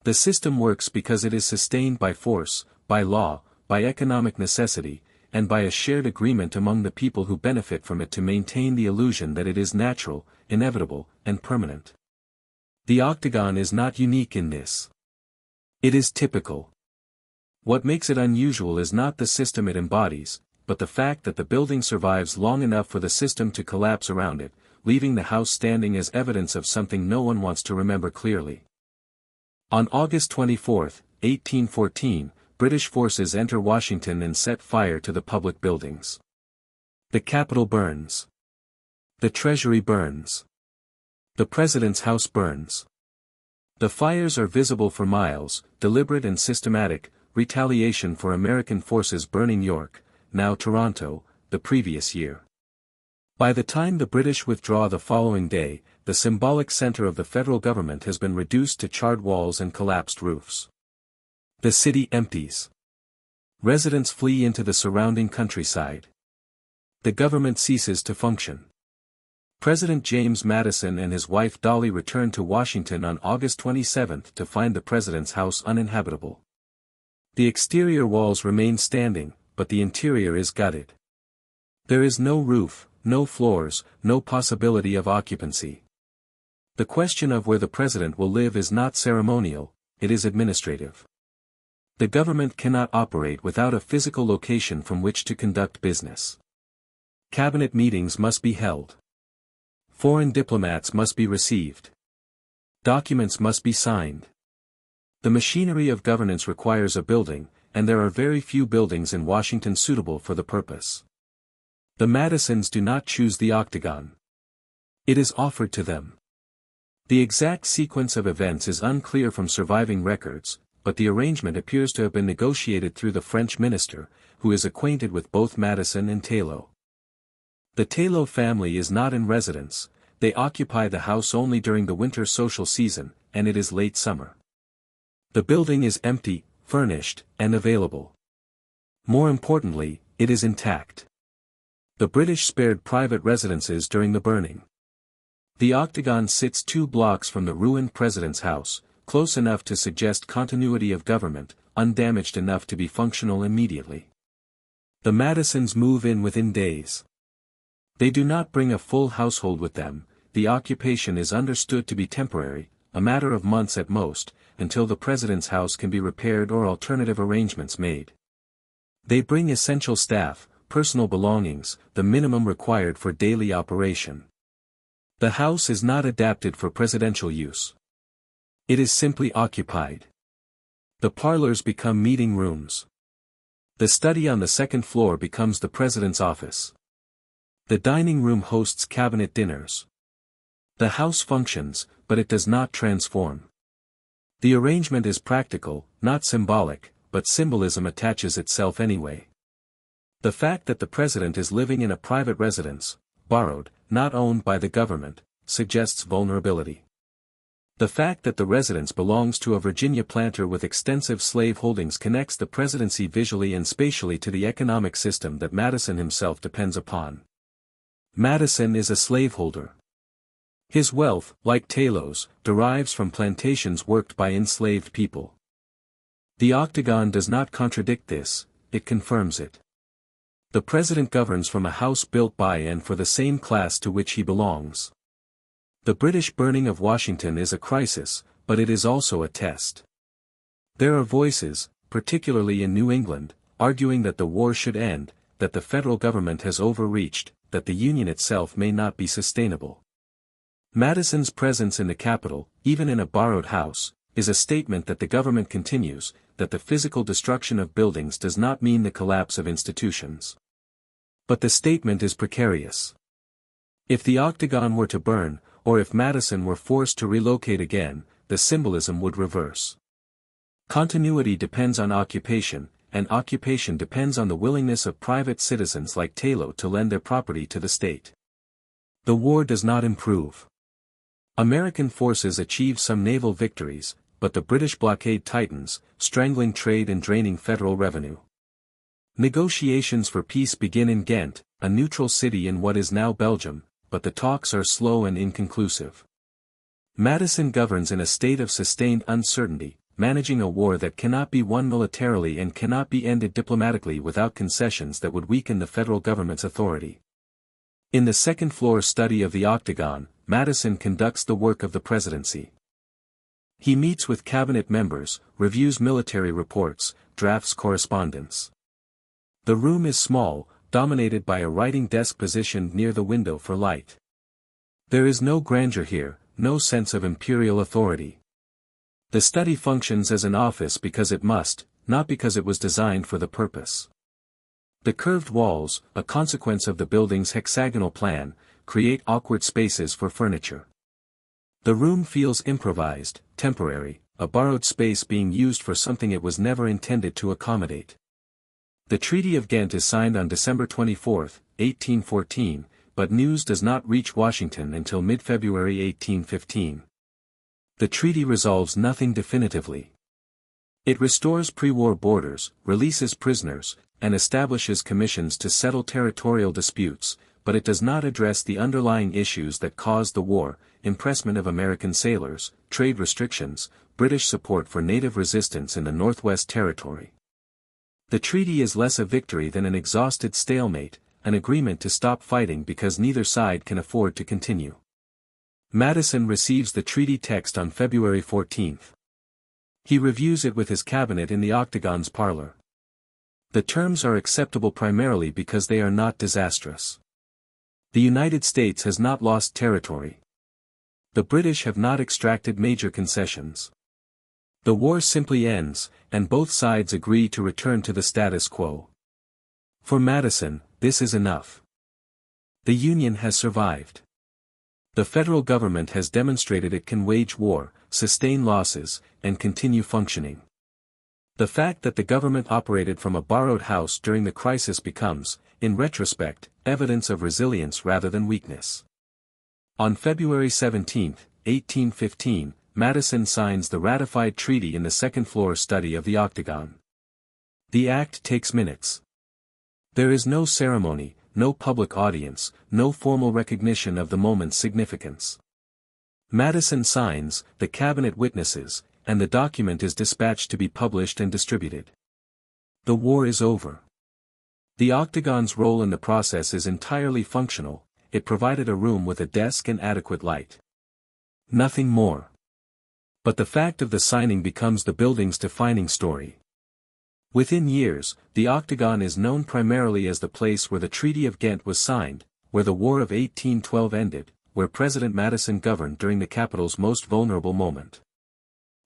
The system works because it is sustained by force, by law, by economic necessity, and by a shared agreement among the people who benefit from it to maintain the illusion that it is natural, inevitable, and permanent. The Octagon is not unique in this. It is typical. What makes it unusual is not the system it embodies, but the fact that the building survives long enough for the system to collapse around it, leaving the house standing as evidence of something no one wants to remember clearly. On August 24, 1814, British forces enter Washington and set fire to the public buildings. The Capitol burns. The Treasury burns. The President's house burns. The fires are visible for miles, deliberate and systematic, retaliation for American forces burning York, now Toronto, the previous year. By the time the British withdraw the following day, the symbolic center of the federal government has been reduced to charred walls and collapsed roofs. The city empties. Residents flee into the surrounding countryside. The government ceases to function. President James Madison and his wife Dolly returned to Washington on August 27 to find the president's house uninhabitable. The exterior walls remain standing, but the interior is gutted. There is no roof, no floors, no possibility of occupancy. The question of where the president will live is not ceremonial, it is administrative. The government cannot operate without a physical location from which to conduct business. Cabinet meetings must be held. Foreign diplomats must be received. Documents must be signed. The machinery of governance requires a building, and there are very few buildings in Washington suitable for the purpose. The Madisons do not choose the Octagon. It is offered to them. The exact sequence of events is unclear from surviving records, but the arrangement appears to have been negotiated through the French minister, who is acquainted with both Madison and Taylor. The Taylor family is not in residence, they occupy the house only during the winter social season, and it is late summer. The building is empty, furnished, and available. More importantly, it is intact. The British spared private residences during the burning. The Octagon sits 2 blocks from the ruined president's house, close enough to suggest continuity of government, undamaged enough to be functional immediately. The Madisons move in within days. They do not bring a full household with them, the occupation is understood to be temporary, a matter of months at most, until the president's house can be repaired or alternative arrangements made. They bring essential staff, personal belongings, the minimum required for daily operation. The house is not adapted for presidential use. It is simply occupied. The parlors become meeting rooms. The study on the second floor becomes the president's office. The dining room hosts cabinet dinners. The house functions, but it does not transform. The arrangement is practical, not symbolic, but symbolism attaches itself anyway. The fact that the president is living in a private residence, borrowed, not owned by the government, suggests vulnerability. The fact that the residence belongs to a Virginia planter with extensive slave holdings connects the presidency visually and spatially to the economic system that Madison himself depends upon. Madison is a slaveholder. His wealth, like Taylor's, derives from plantations worked by enslaved people. The Octagon does not contradict this, it confirms it. The president governs from a house built by and for the same class to which he belongs. The British burning of Washington is a crisis, but it is also a test. There are voices, particularly in New England, arguing that the war should end, that the federal government has overreached, that the Union itself may not be sustainable. Madison's presence in the Capitol, even in a borrowed house, is a statement that the government continues, that the physical destruction of buildings does not mean the collapse of institutions. But the statement is precarious. If the Octagon were to burn, or if Madison were forced to relocate again, the symbolism would reverse. Continuity depends on occupation, and occupation depends on the willingness of private citizens like Taylor to lend their property to the state. The war does not improve. American forces achieve some naval victories, but the British blockade tightens, strangling trade and draining federal revenue. Negotiations for peace begin in Ghent, a neutral city in what is now Belgium, but the talks are slow and inconclusive. Madison governs in a state of sustained uncertainty, managing a war that cannot be won militarily and cannot be ended diplomatically without concessions that would weaken the federal government's authority. In the second-floor study of the Octagon, Madison conducts the work of the presidency. He meets with cabinet members, reviews military reports, drafts correspondence. The room is small, dominated by a writing desk positioned near the window for light. There is no grandeur here, no sense of imperial authority. The study functions as an office because it must, not because it was designed for the purpose. The curved walls, a consequence of the building's hexagonal plan, create awkward spaces for furniture. The room feels improvised, temporary, a borrowed space being used for something it was never intended to accommodate. The Treaty of Ghent is signed on December 24, 1814, but news does not reach Washington until mid-February 1815. The treaty resolves nothing definitively. It restores pre-war borders, releases prisoners, and establishes commissions to settle territorial disputes, but it does not address the underlying issues that caused the war: impressment of American sailors, trade restrictions, British support for native resistance in the Northwest Territory. The treaty is less a victory than an exhausted stalemate, an agreement to stop fighting because neither side can afford to continue. Madison receives the treaty text on February 14. He reviews it with his cabinet in the Octagon's parlor. The terms are acceptable primarily because they are not disastrous. The United States has not lost territory. The British have not extracted major concessions. The war simply ends, and both sides agree to return to the status quo. For Madison, this is enough. The Union has survived. The federal government has demonstrated it can wage war, sustain losses, and continue functioning. The fact that the government operated from a borrowed house during the crisis becomes, in retrospect, evidence of resilience rather than weakness. On February 17, 1815, Madison signs the ratified treaty in the second-floor study of the Octagon. The act takes minutes. There is no ceremony, no public audience, no formal recognition of the moment's significance. Madison signs, the cabinet witnesses, and the document is dispatched to be published and distributed. The war is over. The Octagon's role in the process is entirely functional: it provided a room with a desk and adequate light. Nothing more. But the fact of the signing becomes the building's defining story. Within years, the Octagon is known primarily as the place where the Treaty of Ghent was signed, where the War of 1812 ended, where President Madison governed during the capital's most vulnerable moment.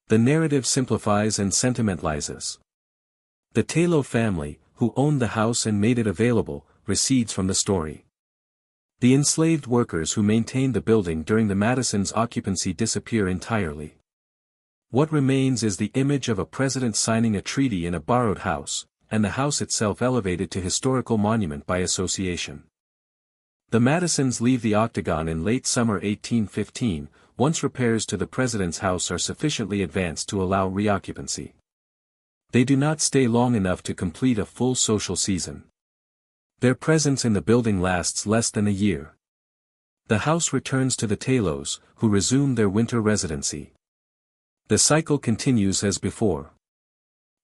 The narrative simplifies and sentimentalizes. The Taylor family, who owned the house and made it available, recedes from the story. The enslaved workers who maintained the building during the Madison's occupancy disappear entirely. What remains is the image of a president signing a treaty in a borrowed house, and the house itself elevated to historical monument by association. The Madisons leave the Octagon in late summer 1815, once repairs to the president's house are sufficiently advanced to allow reoccupancy. They do not stay long enough to complete a full social season. Their presence in the building lasts less than a year. The house returns to the Taylors, who resume their winter residency. The cycle continues as before.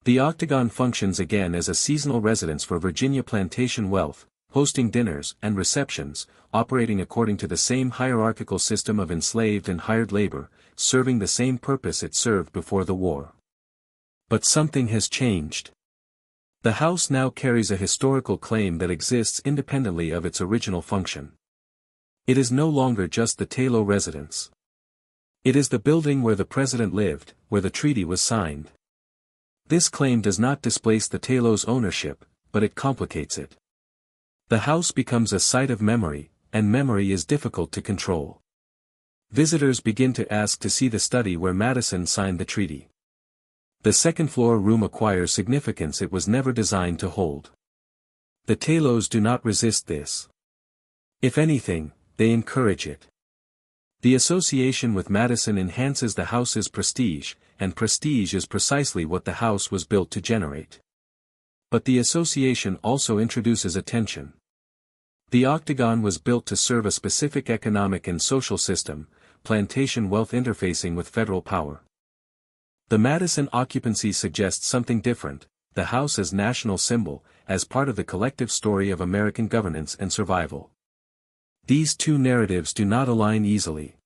The Octagon functions again as a seasonal residence for Virginia plantation wealth, hosting dinners and receptions, operating according to the same hierarchical system of enslaved and hired labor, serving the same purpose it served before the war. But something has changed. The house now carries a historical claim that exists independently of its original function. It is no longer just the Taylor residence. It is the building where the president lived, where the treaty was signed. This claim does not displace the Taylor's ownership, but it complicates it. The house becomes a site of memory, and memory is difficult to control. Visitors begin to ask to see the study where Madison signed the treaty. The second-floor room acquires significance it was never designed to hold. The Taylors do not resist this. If anything, they encourage it. The association with Madison enhances the house's prestige, and prestige is precisely what the house was built to generate. But the association also introduces attention. The Octagon was built to serve a specific economic and social system, plantation wealth interfacing with federal power. The Madison occupancy suggests something different: the house as national symbol, as part of the collective story of American governance and survival. These two narratives do not align easily.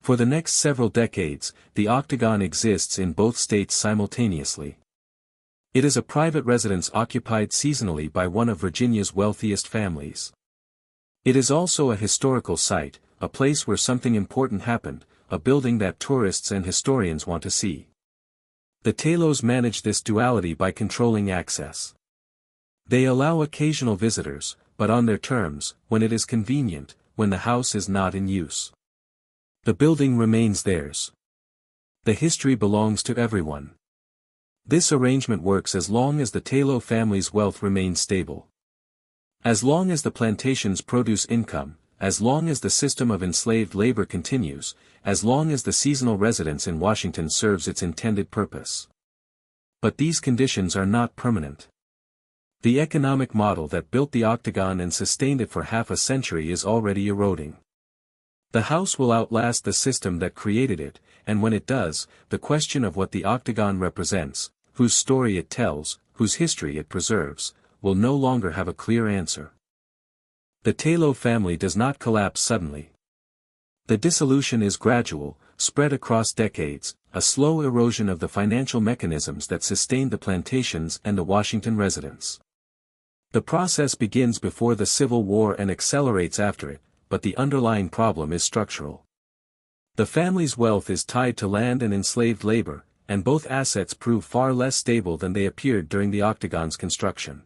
For the next several decades, the Octagon exists in both states simultaneously. It is a private residence occupied seasonally by one of Virginia's wealthiest families. It is also a historical site, a place where something important happened, a building that tourists and historians want to see. The Taylors manage this duality by controlling access. They allow occasional visitors, but on their terms, when it is convenient, when the house is not in use. The building remains theirs. The history belongs to everyone. This arrangement works as long as the Taylor family's wealth remains stable. As long as the plantations produce income, as long as the system of enslaved labor continues, as long as the seasonal residence in Washington serves its intended purpose. But these conditions are not permanent. The economic model that built the Octagon and sustained it for half a century is already eroding. The house will outlast the system that created it, and when it does, the question of what the Octagon represents, whose story it tells, whose history it preserves, will no longer have a clear answer. The Taylor family does not collapse suddenly. The dissolution is gradual, spread across decades, a slow erosion of the financial mechanisms that sustained the plantations and the Washington residents. The process begins before the Civil War and accelerates after it, but the underlying problem is structural. The family's wealth is tied to land and enslaved labor, and both assets prove far less stable than they appeared during the Octagon's construction.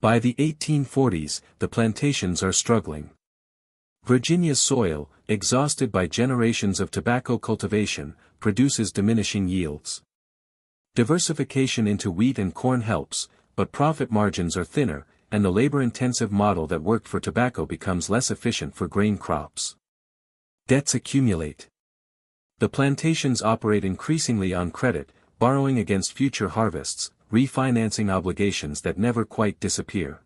By the 1840s, the plantations are struggling. Virginia's soil, exhausted by generations of tobacco cultivation, produces diminishing yields. Diversification into wheat and corn helps, but profit margins are thinner, and the labor-intensive model that worked for tobacco becomes less efficient for grain crops. Debts accumulate. The plantations operate increasingly on credit, borrowing against future harvests, refinancing obligations that never quite disappear.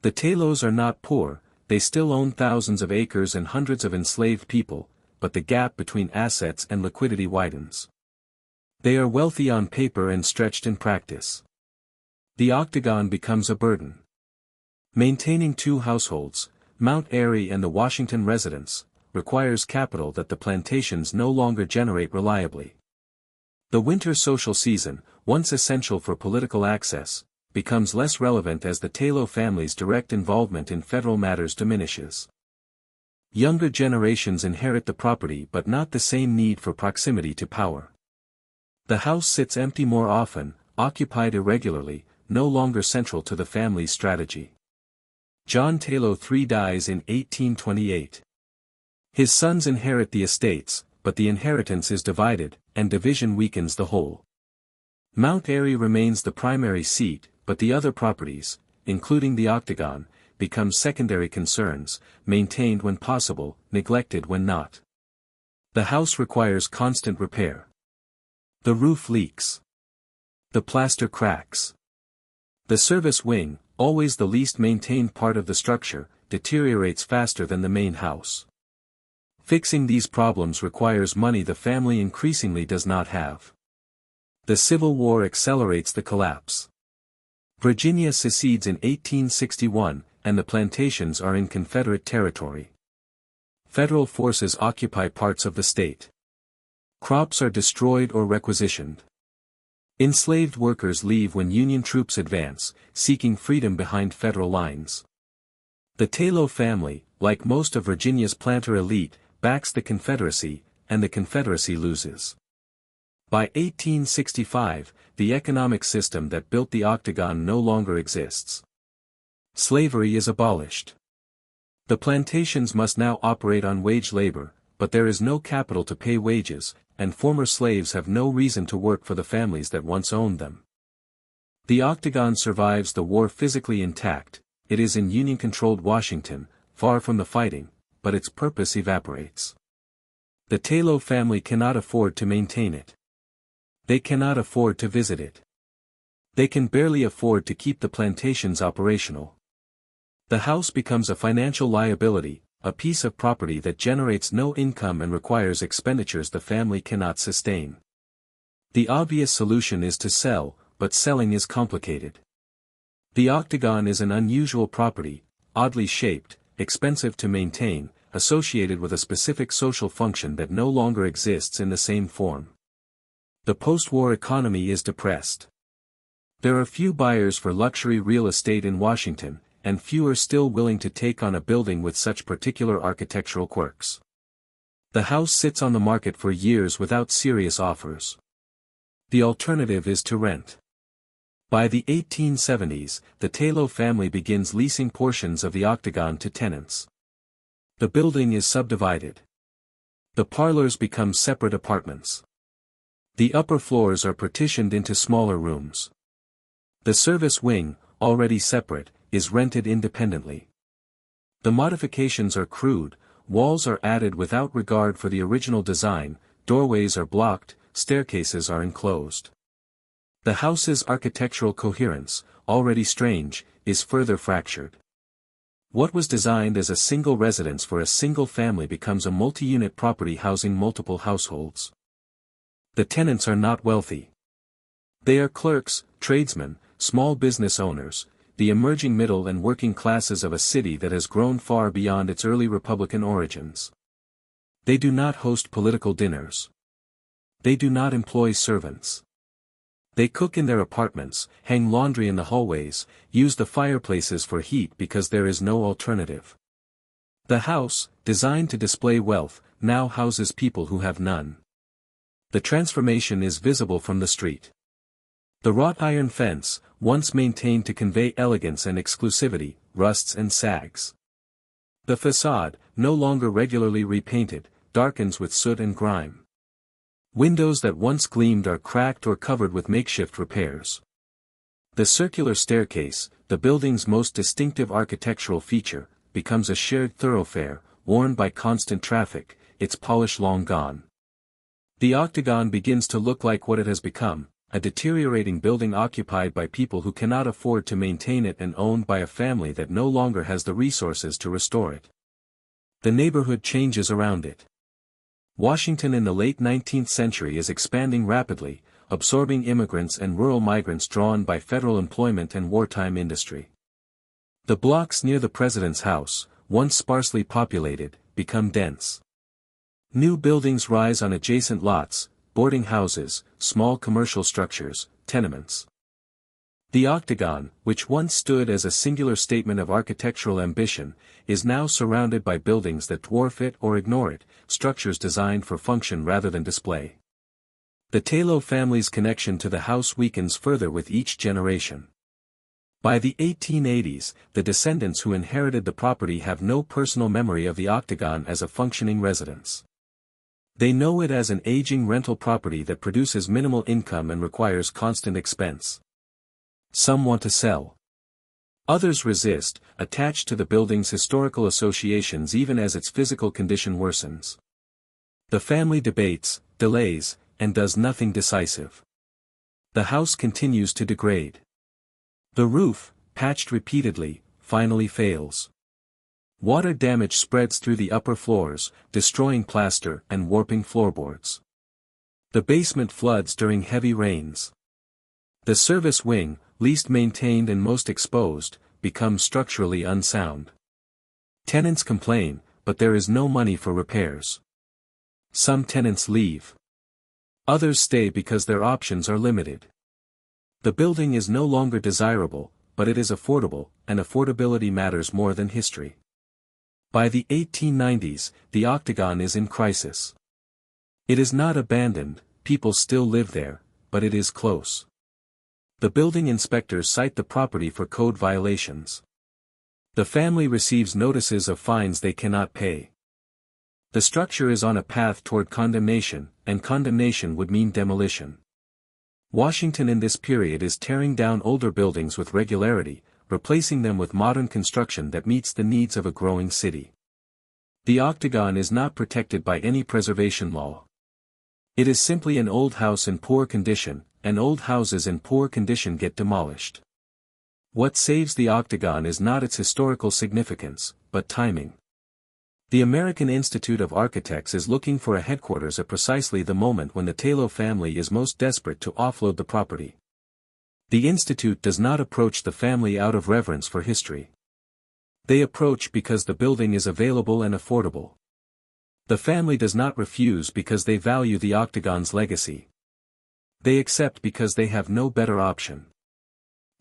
The Taylors are not poor, they still own thousands of acres and hundreds of enslaved people, but the gap between assets and liquidity widens. They are wealthy on paper and stretched in practice. The Octagon becomes a burden. Maintaining two households, Mount Airy and the Washington residents, requires capital that the plantations no longer generate reliably. The winter social season, once essential for political access, becomes less relevant as the Taylor family's direct involvement in federal matters diminishes. Younger generations inherit the property but not the same need for proximity to power. The house sits empty more often, occupied irregularly, no longer central to the family's strategy. John Taylor III dies in 1828. His sons inherit the estates, but the inheritance is divided, and division weakens the whole. Mount Airy remains the primary seat, but the other properties, including the Octagon, become secondary concerns, maintained when possible, neglected when not. The house requires constant repair. The roof leaks. The plaster cracks. The service wing, always the least maintained part of the structure, deteriorates faster than the main house. Fixing these problems requires money the family increasingly does not have. The Civil War accelerates the collapse. Virginia secedes in 1861, and the plantations are in Confederate territory. Federal forces occupy parts of the state. Crops are destroyed or requisitioned. Enslaved workers leave when Union troops advance, seeking freedom behind federal lines. The Taylor family, like most of Virginia's planter elite, backs the Confederacy, and the Confederacy loses. By 1865, the economic system that built the Octagon no longer exists. Slavery is abolished. The plantations must now operate on wage labor, but there is no capital to pay wages, and former slaves have no reason to work for the families that once owned them. The Octagon survives the war physically intact, it is in Union-controlled Washington, far from the fighting, but its purpose evaporates. The Taylor family cannot afford to maintain it. They cannot afford to visit it. They can barely afford to keep the plantations operational. The house becomes a financial liability, a piece of property that generates no income and requires expenditures the family cannot sustain. The obvious solution is to sell, but selling is complicated. The Octagon is an unusual property, oddly shaped, expensive to maintain, associated with a specific social function that no longer exists in the same form. The post-war economy is depressed. There are few buyers for luxury real estate in Washington, and fewer still willing to take on a building with such particular architectural quirks. The house sits on the market for years without serious offers. The alternative is to rent. By the 1870s, the Taylor family begins leasing portions of the Octagon to tenants. The building is subdivided. The parlors become separate apartments. The upper floors are partitioned into smaller rooms. The service wing, already separate, is rented independently. The modifications are crude, walls are added without regard for the original design, doorways are blocked, staircases are enclosed. The house's architectural coherence, already strange, is further fractured. What was designed as a single residence for a single family becomes a multi-unit property housing multiple households. The tenants are not wealthy. They are clerks, tradesmen, small business owners, the emerging middle and working classes of a city that has grown far beyond its early Republican origins. They do not host political dinners. They do not employ servants. They cook in their apartments, hang laundry in the hallways, use the fireplaces for heat because there is no alternative. The house, designed to display wealth, now houses people who have none. The transformation is visible from the street. The wrought iron fence, once maintained to convey elegance and exclusivity, rusts and sags. The facade, no longer regularly repainted, darkens with soot and grime. Windows that once gleamed are cracked or covered with makeshift repairs. The circular staircase, the building's most distinctive architectural feature, becomes a shared thoroughfare, worn by constant traffic, its polish long gone. The Octagon begins to look like what it has become, a deteriorating building occupied by people who cannot afford to maintain it and owned by a family that no longer has the resources to restore it. The neighborhood changes around it. Washington in the late 19th century is expanding rapidly, absorbing immigrants and rural migrants drawn by federal employment and wartime industry. The blocks near the president's house, once sparsely populated, become dense. New buildings rise on adjacent lots, boarding houses, small commercial structures, tenements. The Octagon, which once stood as a singular statement of architectural ambition, is now surrounded by buildings that dwarf it or ignore it, structures designed for function rather than display. The Taylor family's connection to the house weakens further with each generation. By the 1880s, the descendants who inherited the property have no personal memory of the Octagon as a functioning residence. They know it as an aging rental property that produces minimal income and requires constant expense. Some want to sell. Others resist, attached to the building's historical associations even as its physical condition worsens. The family debates, delays, and does nothing decisive. The house continues to degrade. The roof, patched repeatedly, finally fails. Water damage spreads through the upper floors, destroying plaster and warping floorboards. The basement floods during heavy rains. The service wing, least maintained and most exposed, becomes structurally unsound. Tenants complain, but there is no money for repairs. Some tenants leave. Others stay because their options are limited. The building is no longer desirable, but it is affordable, and affordability matters more than history. By the 1890s, the Octagon is in crisis. It is not abandoned, people still live there, but it is close. The building inspectors cite the property for code violations. The family receives notices of fines they cannot pay. The structure is on a path toward condemnation, and condemnation would mean demolition. Washington in this period is tearing down older buildings with regularity, replacing them with modern construction that meets the needs of a growing city. The Octagon is not protected by any preservation law. It is simply an old house in poor condition, and old houses in poor condition get demolished. What saves the Octagon is not its historical significance, but timing. The American Institute of Architects is looking for a headquarters at precisely the moment when the Taylor family is most desperate to offload the property. The Institute does not approach the family out of reverence for history. They approach because the building is available and affordable. The family does not refuse because they value the Octagon's legacy. They accept because they have no better option.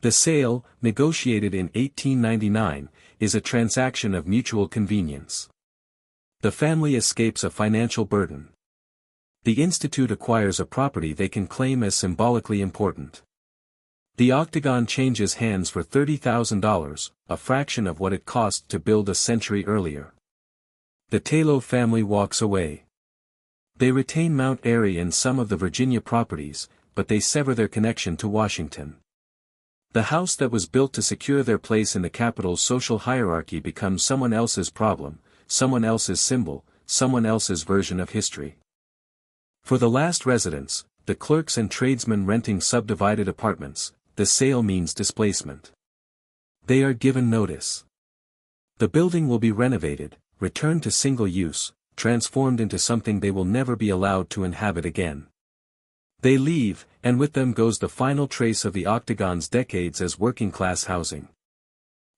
The sale, negotiated in 1899, is a transaction of mutual convenience. The family escapes a financial burden. The Institute acquires a property they can claim as symbolically important. The Octagon changes hands for $30,000, a fraction of what it cost to build a century earlier. The Taylor family walks away. They retain Mount Airy and some of the Virginia properties, but they sever their connection to Washington. The house that was built to secure their place in the capital's social hierarchy becomes someone else's problem, someone else's symbol, someone else's version of history. For the last residents, the clerks and tradesmen renting subdivided apartments, the sale means displacement. They are given notice. The building will be renovated, returned to single use, transformed into something they will never be allowed to inhabit again. They leave, and with them goes the final trace of the Octagon's decades as working-class housing.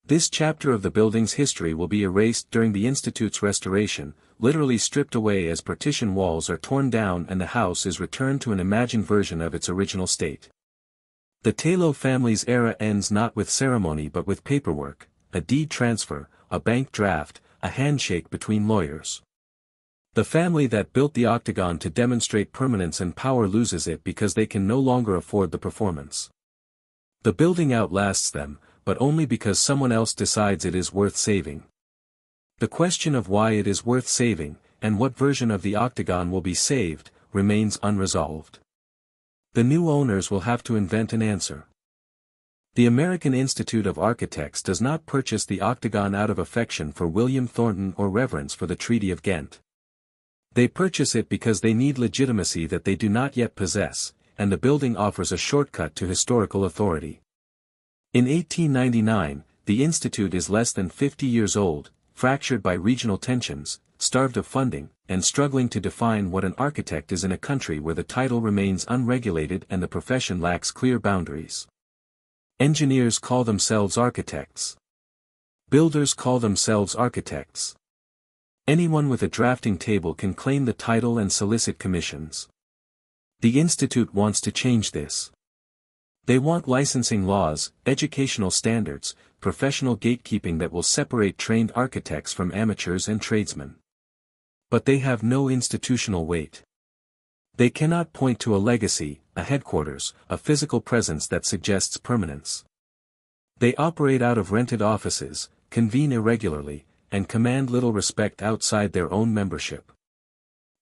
This chapter of the building's history will be erased during the Institute's restoration, literally stripped away as partition walls are torn down and the house is returned to an imagined version of its original state. The Taylor family's era ends not with ceremony but with paperwork, a deed transfer, a bank draft, a handshake between lawyers. The family that built the Octagon to demonstrate permanence and power loses it because they can no longer afford the performance. The building outlasts them, but only because someone else decides it is worth saving. The question of why it is worth saving, and what version of the Octagon will be saved, remains unresolved. The new owners will have to invent an answer. The American Institute of Architects does not purchase the Octagon out of affection for William Thornton or reverence for the Treaty of Ghent. They purchase it because they need legitimacy that they do not yet possess, and the building offers a shortcut to historical authority. In 1899, the Institute is less than 50 years old, fractured by regional tensions, starved of funding, and struggling to define what an architect is in a country where the title remains unregulated and the profession lacks clear boundaries. Engineers call themselves architects. Builders call themselves architects. Anyone with a drafting table can claim the title and solicit commissions. The Institute wants to change this. They want licensing laws, educational standards, professional gatekeeping that will separate trained architects from amateurs and tradesmen. But they have no institutional weight. They cannot point to a legacy, a headquarters, a physical presence that suggests permanence. They operate out of rented offices, convene irregularly, and command little respect outside their own membership.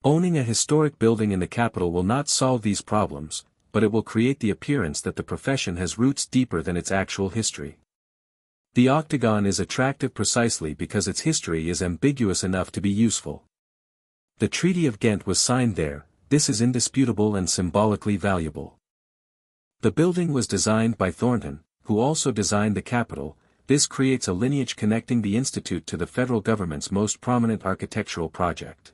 Owning a historic building in the capital will not solve these problems, but it will create the appearance that the profession has roots deeper than its actual history. The Octagon is attractive precisely because its history is ambiguous enough to be useful. The Treaty of Ghent was signed there, this is indisputable and symbolically valuable. The building was designed by Thornton, who also designed the Capitol. This creates a lineage connecting the Institute to the federal government's most prominent architectural project.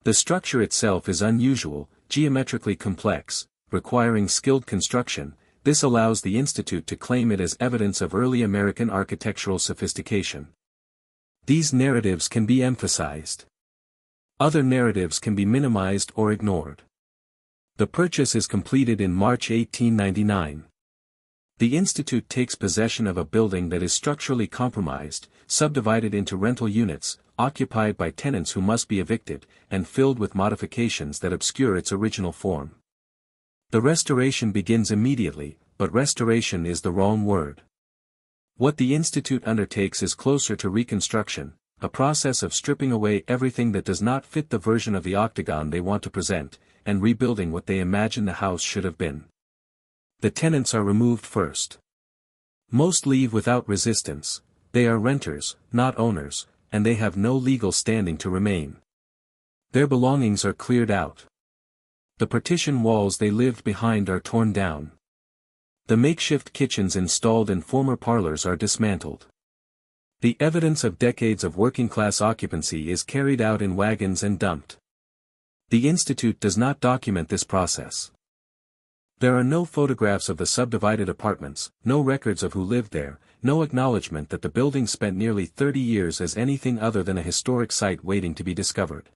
The structure itself is unusual, geometrically complex, requiring skilled construction. This allows the Institute to claim it as evidence of early American architectural sophistication. These narratives can be emphasized. Other narratives can be minimized or ignored. The purchase is completed in March 1899. The Institute takes possession of a building that is structurally compromised, subdivided into rental units, occupied by tenants who must be evicted, and filled with modifications that obscure its original form. The restoration begins immediately, but restoration is the wrong word. What the Institute undertakes is closer to reconstruction, a process of stripping away everything that does not fit the version of the Octagon they want to present, and rebuilding what they imagine the house should have been. The tenants are removed first. Most leave without resistance. They are renters, not owners, and they have no legal standing to remain. Their belongings are cleared out. The partition walls they lived behind are torn down. The makeshift kitchens installed in former parlors are dismantled. The evidence of decades of working-class occupancy is carried out in wagons and dumped. The Institute does not document this process. There are no photographs of the subdivided apartments, no records of who lived there, no acknowledgement that the building spent nearly 30 years as anything other than a historic site waiting to be discovered.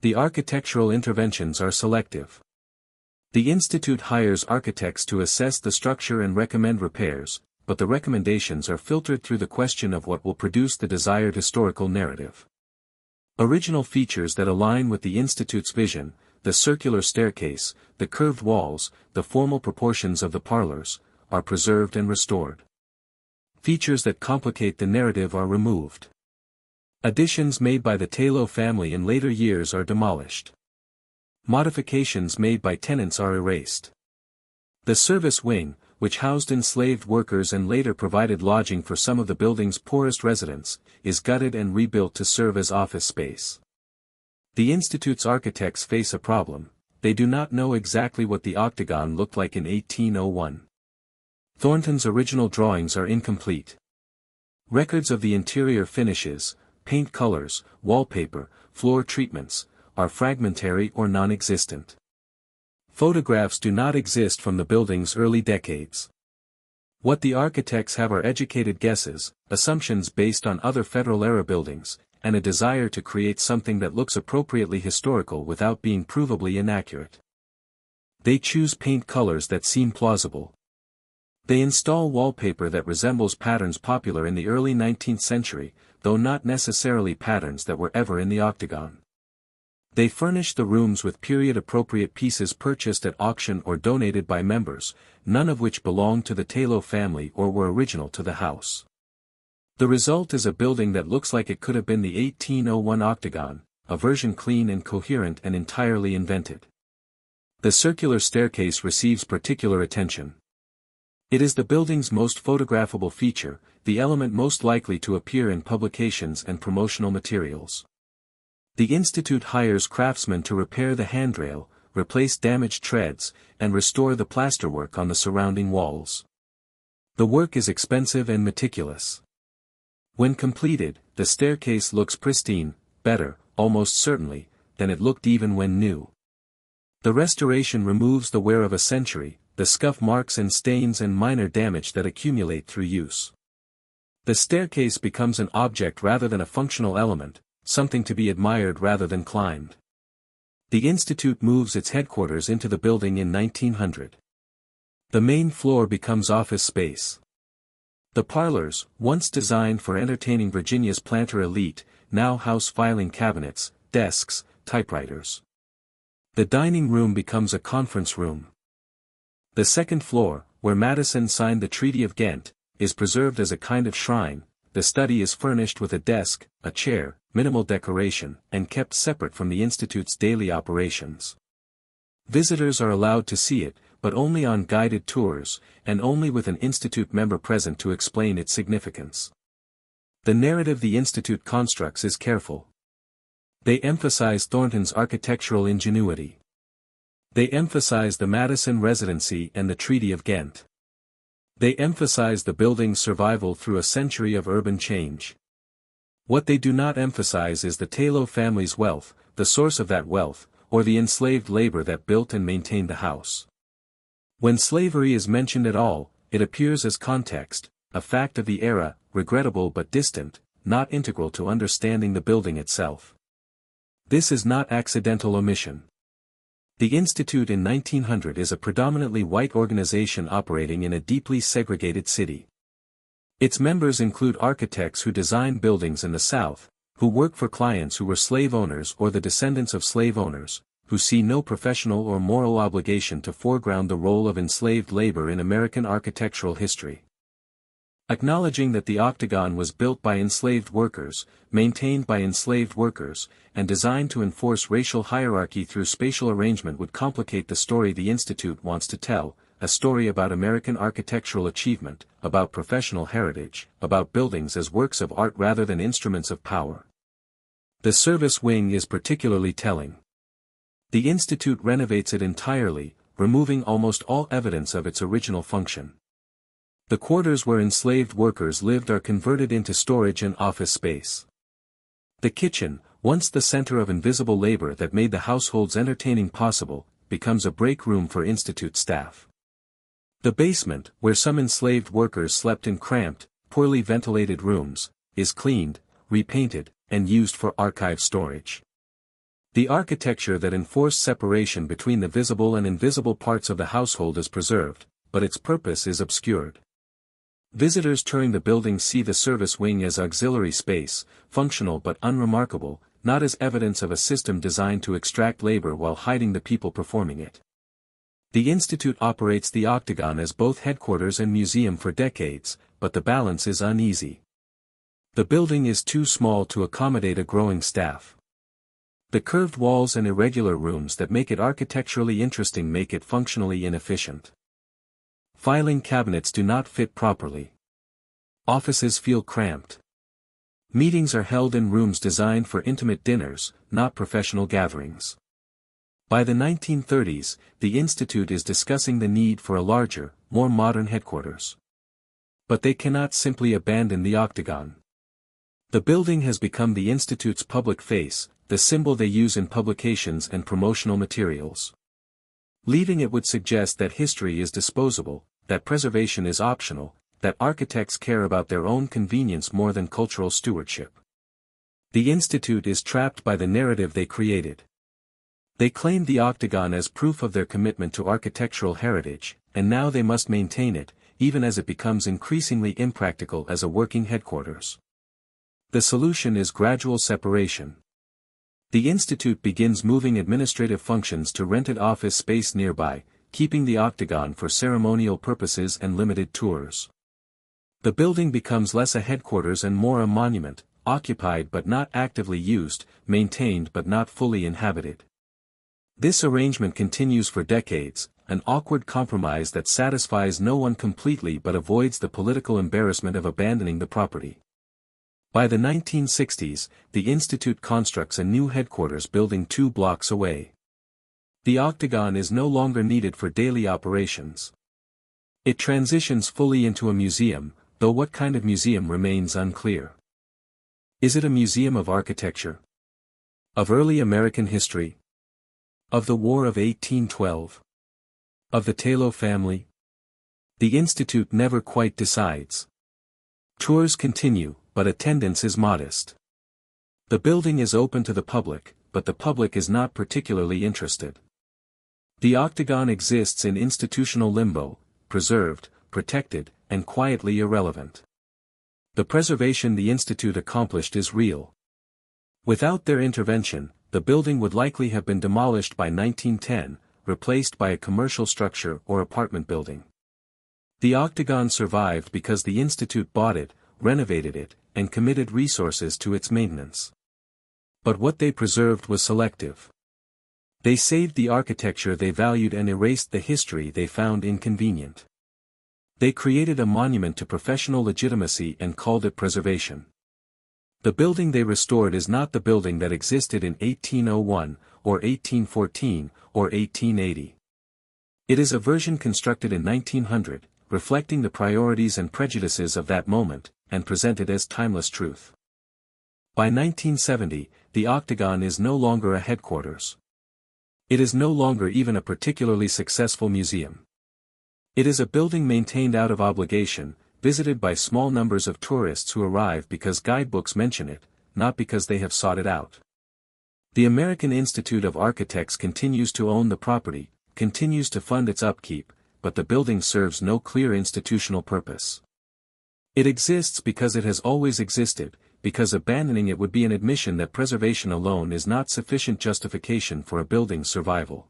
The architectural interventions are selective. The Institute hires architects to assess the structure and recommend repairs, but the recommendations are filtered through the question of what will produce the desired historical narrative. Original features that align with the Institute's vision, the circular staircase, the curved walls, the formal proportions of the parlors, are preserved and restored. Features that complicate the narrative are removed. Additions made by the Taylor family in later years are demolished. Modifications made by tenants are erased. The service wing, which housed enslaved workers and later provided lodging for some of the building's poorest residents, is gutted and rebuilt to serve as office space. The Institute's architects face a problem. they do not know exactly what the Octagon looked like in 1801. Thornton's original drawings are incomplete. Records of the interior finishes, paint colors, wallpaper, floor treatments, are fragmentary or non-existent. Photographs do not exist from the building's early decades. What the architects have are educated guesses, assumptions based on other Federal-era buildings, and a desire to create something that looks appropriately historical without being provably inaccurate. They choose paint colors that seem plausible. They install wallpaper that resembles patterns popular in the early 19th century, though not necessarily patterns that were ever in the Octagon. They furnish the rooms with period-appropriate pieces purchased at auction or donated by members, none of which belonged to the Taylor family or were original to the house. The result is a building that looks like it could have been the 1801 Octagon, a version clean and coherent and entirely invented. The circular staircase receives particular attention. It is the building's most photographable feature, the element most likely to appear in publications and promotional materials. The Institute hires craftsmen to repair the handrail, replace damaged treads, and restore the plasterwork on the surrounding walls. The work is expensive and meticulous. When completed, the staircase looks pristine, better, almost certainly, than it looked even when new. The restoration removes the wear of a century, the scuff marks and stains and minor damage that accumulate through use. The staircase becomes an object rather than a functional element, something to be admired rather than climbed. The Institute moves its headquarters into the building in 1900. The main floor becomes office space. The parlors, once designed for entertaining Virginia's planter elite, now house filing cabinets, desks, typewriters. The dining room becomes a conference room. The second floor, where Madison signed the Treaty of Ghent, is preserved as a kind of shrine. The study is furnished with a desk, a chair, minimal decoration, and kept separate from the Institute's daily operations. Visitors are allowed to see it, but only on guided tours, and only with an Institute member present to explain its significance. The narrative the Institute constructs is careful. They emphasize Thornton's architectural ingenuity. They emphasize the Madison Residency and the Treaty of Ghent. They emphasize the building's survival through a century of urban change. What they do not emphasize is the Taylor family's wealth, the source of that wealth, or the enslaved labor that built and maintained the house. When slavery is mentioned at all, it appears as context, a fact of the era, regrettable but distant, not integral to understanding the building itself. This is not accidental omission. The Institute in 1900 is a predominantly white organization operating in a deeply segregated city. Its members include architects who design buildings in the South, who work for clients who were slave owners or the descendants of slave owners, who see no professional or moral obligation to foreground the role of enslaved labor in American architectural history. Acknowledging that the Octagon was built by enslaved workers, maintained by enslaved workers, and designed to enforce racial hierarchy through spatial arrangement would complicate the story the Institute wants to tell, a story about American architectural achievement, about professional heritage, about buildings as works of art rather than instruments of power. The service wing is particularly telling. The Institute renovates it entirely, removing almost all evidence of its original function. The quarters where enslaved workers lived are converted into storage and office space. The kitchen, once the center of invisible labor that made the household's entertaining possible, becomes a break room for Institute staff. The basement, where some enslaved workers slept in cramped, poorly ventilated rooms, is cleaned, repainted, and used for archive storage. The architecture that enforced separation between the visible and invisible parts of the household is preserved, but its purpose is obscured. Visitors touring the building see the service wing as auxiliary space, functional but unremarkable, not as evidence of a system designed to extract labor while hiding the people performing it. The Institute operates the Octagon as both headquarters and museum for decades, but the balance is uneasy. The building is too small to accommodate a growing staff. The curved walls and irregular rooms that make it architecturally interesting make it functionally inefficient. Filing cabinets do not fit properly. Offices feel cramped. Meetings are held in rooms designed for intimate dinners, not professional gatherings. By the 1930s, the Institute is discussing the need for a larger, more modern headquarters. But they cannot simply abandon the Octagon. The building has become the Institute's public face, the symbol they use in publications and promotional materials. Leaving it would suggest that history is disposable, that preservation is optional, that architects care about their own convenience more than cultural stewardship. The Institute is trapped by the narrative they created. They claimed the Octagon as proof of their commitment to architectural heritage, and now they must maintain it, even as it becomes increasingly impractical as a working headquarters. The solution is gradual separation. The Institute begins moving administrative functions to rented office space nearby, keeping the Octagon for ceremonial purposes and limited tours. The building becomes less a headquarters and more a monument, occupied but not actively used, maintained but not fully inhabited. This arrangement continues for decades, an awkward compromise that satisfies no one completely but avoids the political embarrassment of abandoning the property. By the 1960s, the Institute constructs a new headquarters building 2 blocks away. The Octagon is no longer needed for daily operations. It transitions fully into a museum, though what kind of museum remains unclear. Is it a museum of architecture? Of early American history? Of the War of 1812? Of the Taylor family? The Institute never quite decides. Tours continue, but attendance is modest. The building is open to the public, but the public is not particularly interested. The Octagon exists in institutional limbo, preserved, protected, and quietly irrelevant. The preservation the Institute accomplished is real. Without their intervention, the building would likely have been demolished by 1910, replaced by a commercial structure or apartment building. The Octagon survived because the Institute bought it, renovated it, and committed resources to its maintenance. But what they preserved was selective. They saved the architecture they valued and erased the history they found inconvenient. They created a monument to professional legitimacy and called it preservation. The building they restored is not the building that existed in 1801, or 1814, or 1880. It is a version constructed in 1900, reflecting the priorities and prejudices of that moment, and presented as timeless truth. By 1970, the Octagon is no longer a headquarters. It is no longer even a particularly successful museum. It is a building maintained out of obligation, visited by small numbers of tourists who arrive because guidebooks mention it, not because they have sought it out. The American Institute of Architects continues to own the property, continues to fund its upkeep, but the building serves no clear institutional purpose. It exists because it has always existed, because abandoning it would be an admission that preservation alone is not sufficient justification for a building's survival.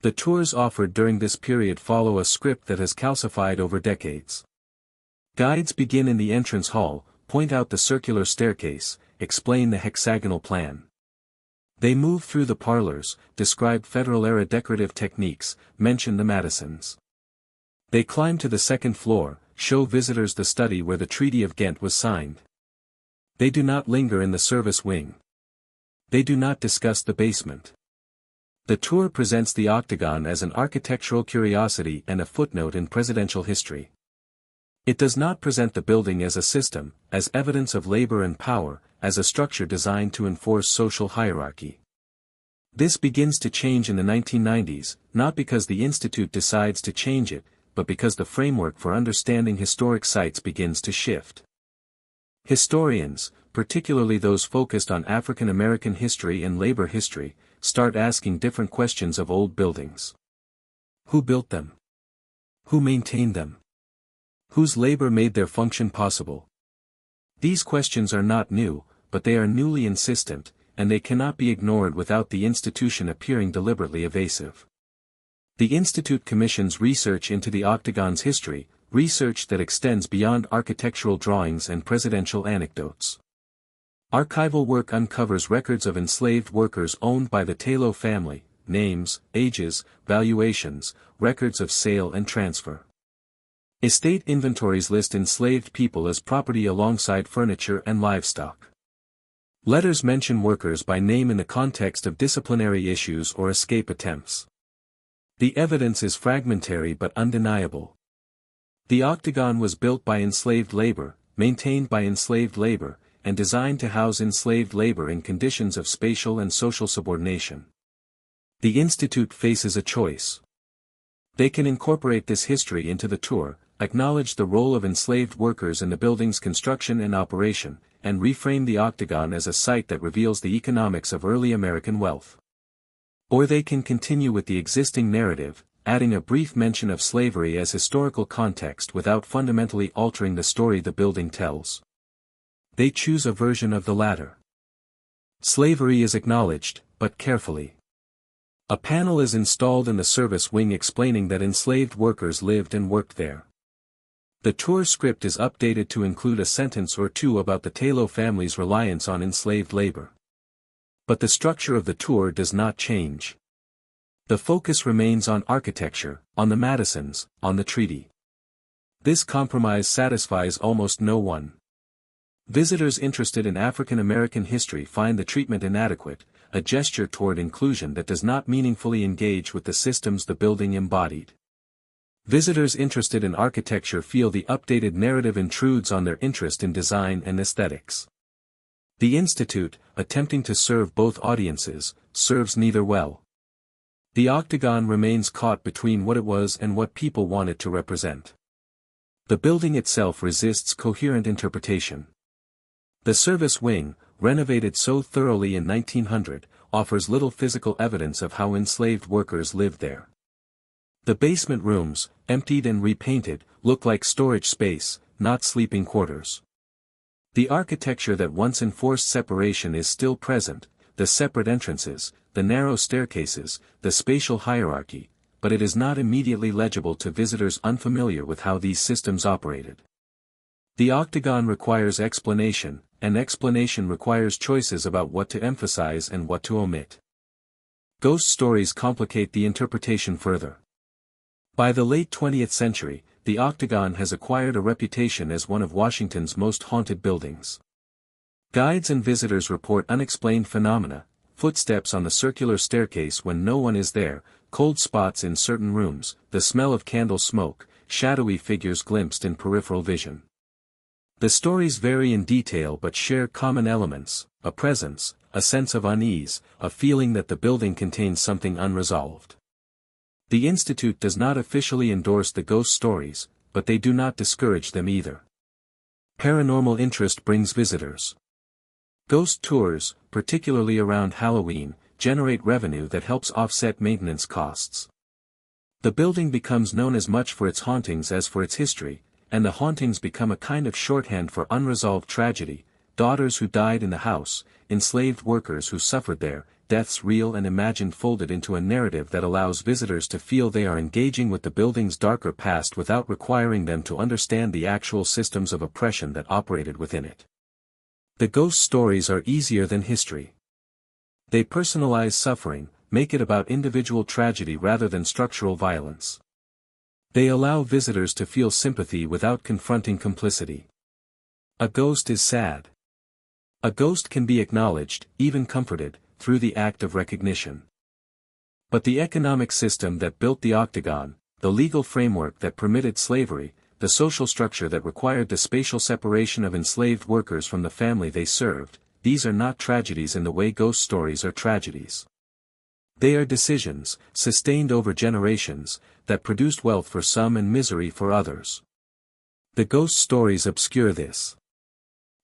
The tours offered during this period follow a script that has calcified over decades. Guides begin in the entrance hall, point out the circular staircase, explain the hexagonal plan. They move through the parlors, describe Federal-era decorative techniques, mention the Madisons. They climb to the second floor, show visitors the study where the Treaty of Ghent was signed. They do not linger in the service wing. They do not discuss the basement. The tour presents the Octagon as an architectural curiosity and a footnote in presidential history. It does not present the building as a system, as evidence of labor and power, as a structure designed to enforce social hierarchy. This begins to change in the 1990s, not because the Institute decides to change it, but because the framework for understanding historic sites begins to shift. Historians, particularly those focused on African American history and labor history, start asking different questions of old buildings. Who built them? Who maintained them? Whose labor made their function possible? These questions are not new, but they are newly insistent, and they cannot be ignored without the institution appearing deliberately evasive. The Institute commissions research into the Octagon's history, research that extends beyond architectural drawings and presidential anecdotes. Archival work uncovers records of enslaved workers owned by the Taylor family, names, ages, valuations, records of sale and transfer. Estate inventories list enslaved people as property alongside furniture and livestock. Letters mention workers by name in the context of disciplinary issues or escape attempts. The evidence is fragmentary but undeniable. The Octagon was built by enslaved labor, maintained by enslaved labor, and designed to house enslaved labor in conditions of spatial and social subordination. The Institute faces a choice. They can incorporate this history into the tour, acknowledge the role of enslaved workers in the building's construction and operation, and reframe the Octagon as a site that reveals the economics of early American wealth. Or they can continue with the existing narrative, adding a brief mention of slavery as historical context without fundamentally altering the story the building tells. They choose a version of the latter. Slavery is acknowledged, but carefully. A panel is installed in the service wing explaining that enslaved workers lived and worked there. The tour script is updated to include a sentence or two about the Taylor family's reliance on enslaved labor. But the structure of the tour does not change. The focus remains on architecture, on the Madisons, on the treaty. This compromise satisfies almost no one. Visitors interested in African American history find the treatment inadequate, a gesture toward inclusion that does not meaningfully engage with the systems the building embodied. Visitors interested in architecture feel the updated narrative intrudes on their interest in design and aesthetics. The Institute, attempting to serve both audiences, serves neither well. The Octagon remains caught between what it was and what people want it to represent. The building itself resists coherent interpretation. The service wing, renovated so thoroughly in 1900, offers little physical evidence of how enslaved workers lived there. The basement rooms, emptied and repainted, look like storage space, not sleeping quarters. The architecture that once enforced separation is still present, the separate entrances, the narrow staircases, the spatial hierarchy, but it is not immediately legible to visitors unfamiliar with how these systems operated. The Octagon requires explanation, and explanation requires choices about what to emphasize and what to omit. Ghost stories complicate the interpretation further. By the late 20th century, the Octagon has acquired a reputation as one of Washington's most haunted buildings. Guides and visitors report unexplained phenomena, footsteps on the circular staircase when no one is there, cold spots in certain rooms, the smell of candle smoke, shadowy figures glimpsed in peripheral vision. The stories vary in detail but share common elements, a presence, a sense of unease, a feeling that the building contains something unresolved. The Institute does not officially endorse the ghost stories, but they do not discourage them either. Paranormal interest brings visitors. Ghost tours, particularly around Halloween, generate revenue that helps offset maintenance costs. The building becomes known as much for its hauntings as for its history, and the hauntings become a kind of shorthand for unresolved tragedy, daughters who died in the house, enslaved workers who suffered there, deaths real and imagined folded into a narrative that allows visitors to feel they are engaging with the building's darker past without requiring them to understand the actual systems of oppression that operated within it. The ghost stories are easier than history. They personalize suffering, make it about individual tragedy rather than structural violence. They allow visitors to feel sympathy without confronting complicity. A ghost is sad. A ghost can be acknowledged, even comforted, through the act of recognition. But the economic system that built the Octagon, the legal framework that permitted slavery, the social structure that required the spatial separation of enslaved workers from the family they served, these are not tragedies in the way ghost stories are tragedies. They are decisions, sustained over generations, that produced wealth for some and misery for others. The ghost stories obscure this.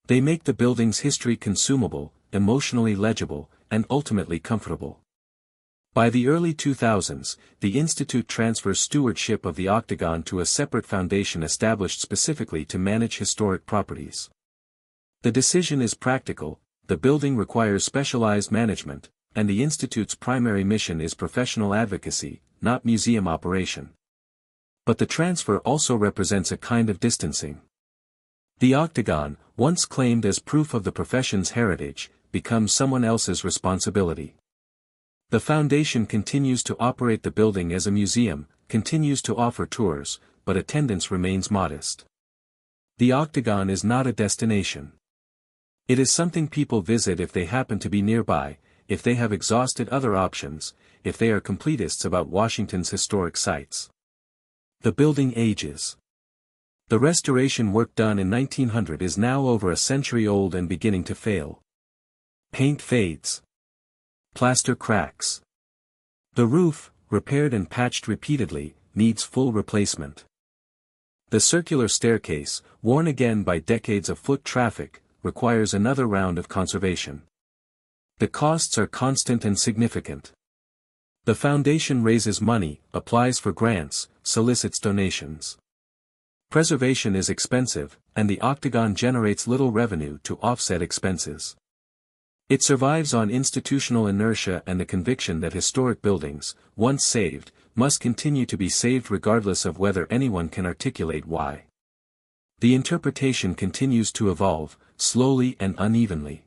They make the building's history consumable, emotionally legible, and ultimately comfortable. By the early 2000s, the Institute transfers stewardship of the Octagon to a separate foundation established specifically to manage historic properties. The decision is practical, the building requires specialized management, and the Institute's primary mission is professional advocacy, not museum operation. But the transfer also represents a kind of distancing. The Octagon, once claimed as proof of the profession's heritage, becomes someone else's responsibility. The foundation continues to operate the building as a museum, continues to offer tours, but attendance remains modest. The Octagon is not a destination. It is something people visit if they happen to be nearby, if they have exhausted other options, if they are completists about Washington's historic sites. The building ages. The restoration work done in 1900 is now over a century old and beginning to fail. Paint fades. Plaster cracks. The roof, repaired and patched repeatedly, needs full replacement. The circular staircase, worn again by decades of foot traffic, requires another round of conservation. The costs are constant and significant. The foundation raises money, applies for grants, solicits donations. Preservation is expensive, and the Octagon generates little revenue to offset expenses. It survives on institutional inertia and the conviction that historic buildings, once saved, must continue to be saved regardless of whether anyone can articulate why. The interpretation continues to evolve, slowly and unevenly.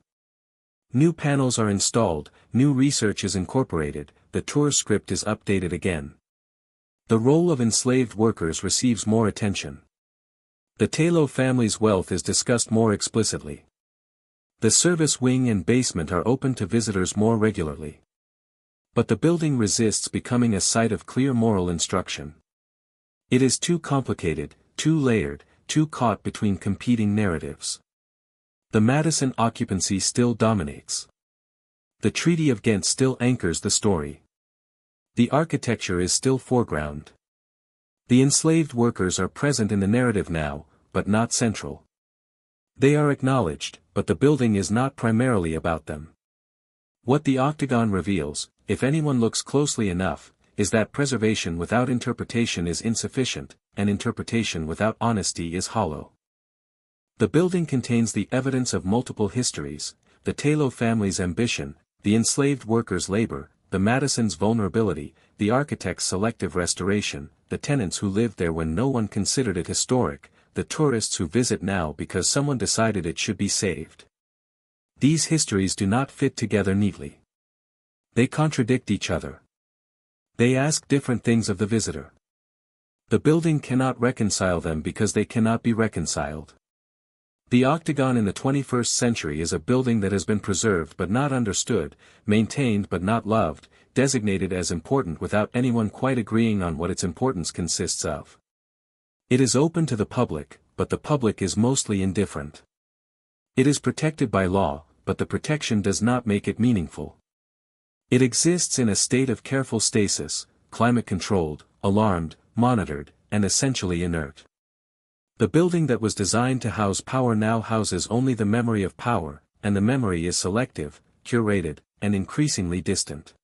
New panels are installed, new research is incorporated, the tour script is updated again. The role of enslaved workers receives more attention. The Taylor family's wealth is discussed more explicitly. The service wing and basement are open to visitors more regularly. But the building resists becoming a site of clear moral instruction. It is too complicated, too layered, too caught between competing narratives. The Madison occupancy still dominates. The Treaty of Ghent still anchors the story. The architecture is still foreground. The enslaved workers are present in the narrative now, but not central. They are acknowledged, but the building is not primarily about them. What the Octagon reveals, if anyone looks closely enough, is that preservation without interpretation is insufficient, and interpretation without honesty is hollow. The building contains the evidence of multiple histories, the Taylor family's ambition, the enslaved workers' labor, the Madison's vulnerability, the architect's selective restoration, the tenants who lived there when no one considered it historic, the tourists who visit now because someone decided it should be saved. These histories do not fit together neatly. They contradict each other. They ask different things of the visitor. The building cannot reconcile them because they cannot be reconciled. The Octagon in the 21st century is a building that has been preserved but not understood, maintained but not loved, designated as important without anyone quite agreeing on what its importance consists of. It is open to the public, but the public is mostly indifferent. It is protected by law, but the protection does not make it meaningful. It exists in a state of careful stasis, climate-controlled, alarmed, monitored, and essentially inert. The building that was designed to house power now houses only the memory of power, and the memory is selective, curated, and increasingly distant.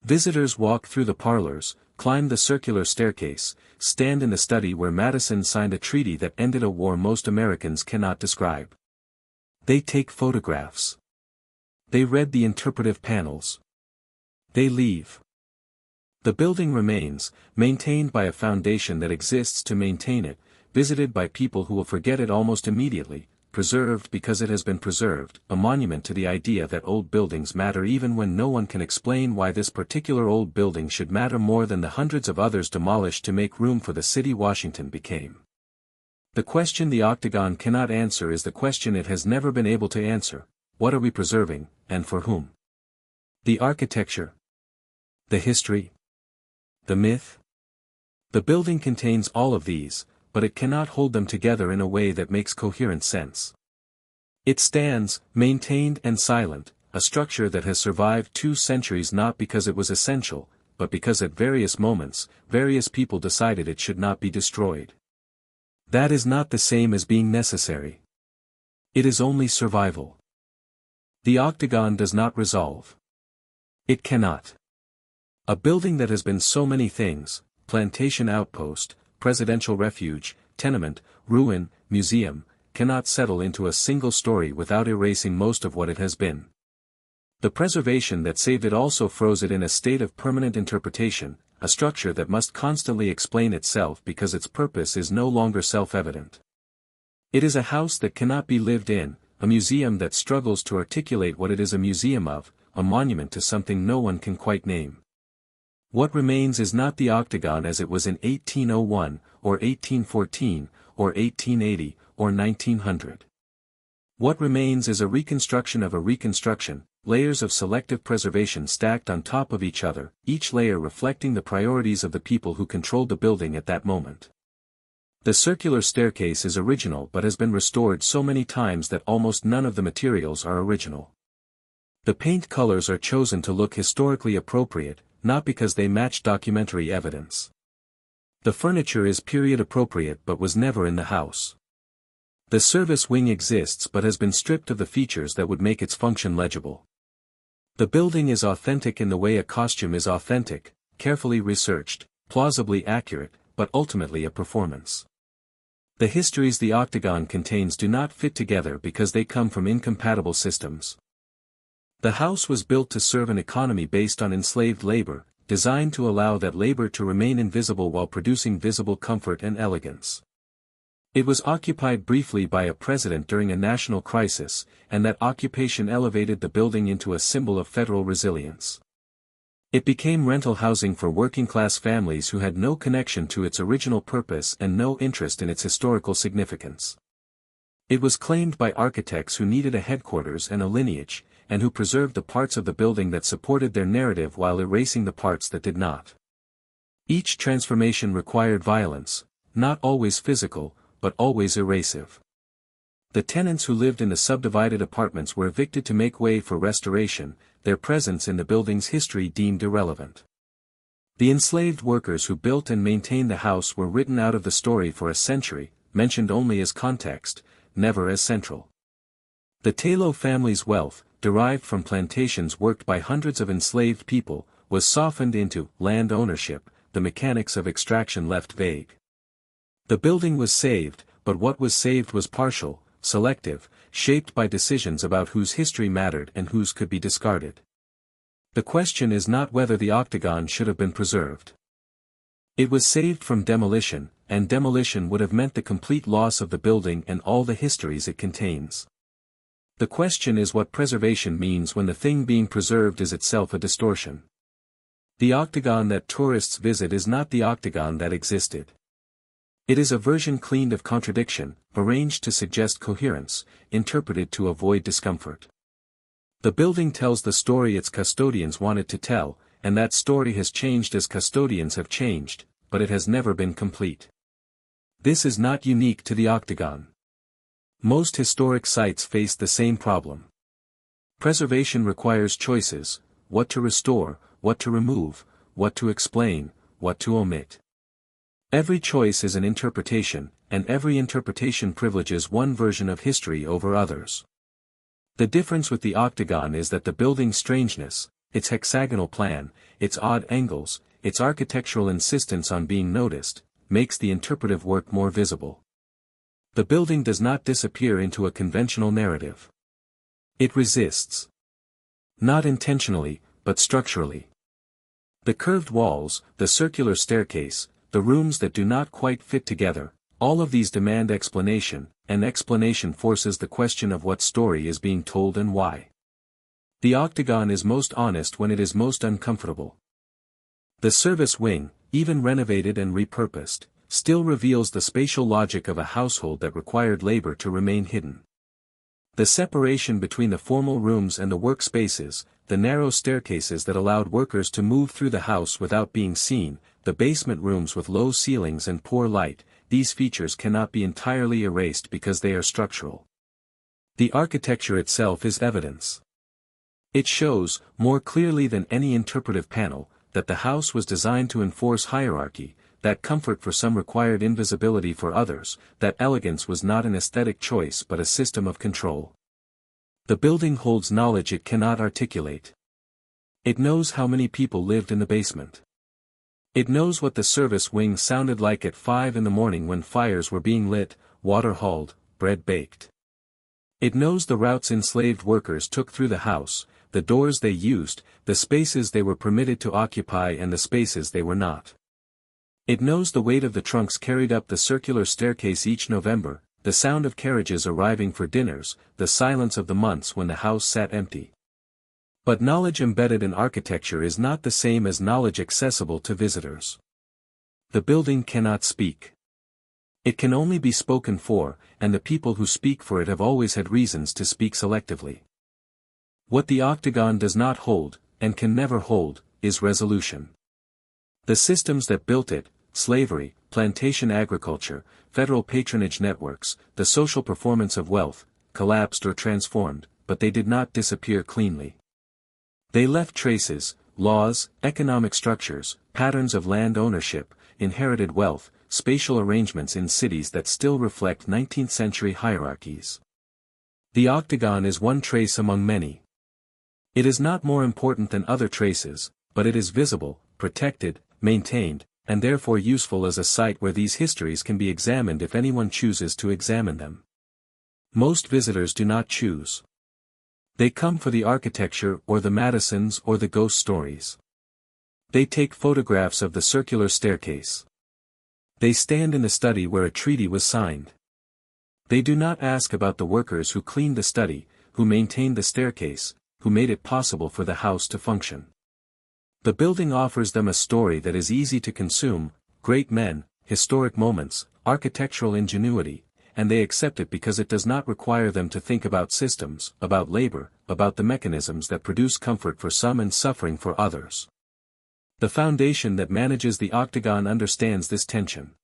Visitors walk through the parlors, climb the circular staircase, stand in the study where Madison signed a treaty that ended a war most Americans cannot describe. They take photographs. They read the interpretive panels. They leave. The building remains, maintained by a foundation that exists to maintain it, visited by people who will forget it almost immediately, preserved because it has been preserved, a monument to the idea that old buildings matter even when no one can explain why this particular old building should matter more than the hundreds of others demolished to make room for the city Washington became. The question the Octagon cannot answer is the question it has never been able to answer: what are we preserving, and for whom? The architecture? The history? The myth? The building contains all of these, but it cannot hold them together in a way that makes coherent sense. It stands, maintained and silent, a structure that has survived 2 centuries not because it was essential, but because at various moments, various people decided it should not be destroyed. That is not the same as being necessary. It is only survival. The Octagon does not resolve. It cannot. A building that has been so many things, plantation outpost, presidential refuge, tenement, ruin, museum, cannot settle into a single story without erasing most of what it has been. The preservation that saved it also froze it in a state of permanent interpretation, a structure that must constantly explain itself because its purpose is no longer self-evident. It is a house that cannot be lived in, a museum that struggles to articulate what it is a museum of, a monument to something no one can quite name. What remains is not the Octagon as it was in 1801, or 1814, or 1880, or 1900. What remains is a reconstruction of a reconstruction, layers of selective preservation stacked on top of each other, each layer reflecting the priorities of the people who controlled the building at that moment. The circular staircase is original but has been restored so many times that almost none of the materials are original. The paint colors are chosen to look historically appropriate, not because they match documentary evidence. The furniture is period appropriate but was never in the house. The service wing exists but has been stripped of the features that would make its function legible. The building is authentic in the way a costume is authentic, carefully researched, plausibly accurate, but ultimately a performance. The histories the Octagon contains do not fit together because they come from incompatible systems. The house was built to serve an economy based on enslaved labor, designed to allow that labor to remain invisible while producing visible comfort and elegance. It was occupied briefly by a president during a national crisis, and that occupation elevated the building into a symbol of federal resilience. It became rental housing for working-class families who had no connection to its original purpose and no interest in its historical significance. It was claimed by architects who needed a headquarters and a lineage, and who preserved the parts of the building that supported their narrative while erasing the parts that did not. Each transformation required violence, not always physical, but always erasive. The tenants who lived in the subdivided apartments were evicted to make way for restoration, their presence in the building's history deemed irrelevant. The enslaved workers who built and maintained the house were written out of the story for a century, mentioned only as context, never as central. The Taylor family's wealth, derived from plantations worked by hundreds of enslaved people, was softened into land ownership, the mechanics of extraction left vague. The building was saved, but what was saved was partial, selective, shaped by decisions about whose history mattered and whose could be discarded. The question is not whether the Octagon should have been preserved. It was saved from demolition, and demolition would have meant the complete loss of the building and all the histories it contains. The question is what preservation means when the thing being preserved is itself a distortion. The Octagon that tourists visit is not the Octagon that existed. It is a version cleaned of contradiction, arranged to suggest coherence, interpreted to avoid discomfort. The building tells the story its custodians wanted to tell, and that story has changed as custodians have changed, but it has never been complete. This is not unique to the Octagon. Most historic sites face the same problem. Preservation requires choices: what to restore, what to remove, what to explain, what to omit. Every choice is an interpretation, and every interpretation privileges one version of history over others. The difference with the Octagon is that the building's strangeness, its hexagonal plan, its odd angles, its architectural insistence on being noticed, makes the interpretive work more visible. The building does not disappear into a conventional narrative. It resists. Not intentionally, but structurally. The curved walls, the circular staircase, the rooms that do not quite fit together, all of these demand explanation, and explanation forces the question of what story is being told and why. The Octagon is most honest when it is most uncomfortable. The service wing, even renovated and repurposed, still reveals the spatial logic of a household that required labor to remain hidden. The separation between the formal rooms and the workspaces, the narrow staircases that allowed workers to move through the house without being seen, the basement rooms with low ceilings and poor light, these features cannot be entirely erased because they are structural. The architecture itself is evidence. It shows, more clearly than any interpretive panel, that the house was designed to enforce hierarchy, that comfort for some required invisibility for others, that elegance was not an aesthetic choice but a system of control. The building holds knowledge it cannot articulate. It knows how many people lived in the basement. It knows what the service wing sounded like at 5 in the morning when fires were being lit, water hauled, bread baked. It knows the routes enslaved workers took through the house, the doors they used, the spaces they were permitted to occupy and the spaces they were not. It knows the weight of the trunks carried up the circular staircase each November, the sound of carriages arriving for dinners, the silence of the months when the house sat empty. But knowledge embedded in architecture is not the same as knowledge accessible to visitors. The building cannot speak. It can only be spoken for, and the people who speak for it have always had reasons to speak selectively. What the Octagon does not hold, and can never hold, is resolution. The systems that built it, slavery, plantation agriculture, federal patronage networks, the social performance of wealth, collapsed or transformed, but they did not disappear cleanly. They left traces, laws, economic structures, patterns of land ownership, inherited wealth, spatial arrangements in cities that still reflect 19th-century hierarchies. The Octagon is one trace among many. It is not more important than other traces, but it is visible, protected, maintained, and therefore useful as a site where these histories can be examined if anyone chooses to examine them. Most visitors do not choose. They come for the architecture or the Madisons or the ghost stories. They take photographs of the circular staircase. They stand in the study where a treaty was signed. They do not ask about the workers who cleaned the study, who maintained the staircase, who made it possible for the house to function. The building offers them a story that is easy to consume, great men, historic moments, architectural ingenuity, and they accept it because it does not require them to think about systems, about labor, about the mechanisms that produce comfort for some and suffering for others. The foundation that manages the Octagon understands this tension.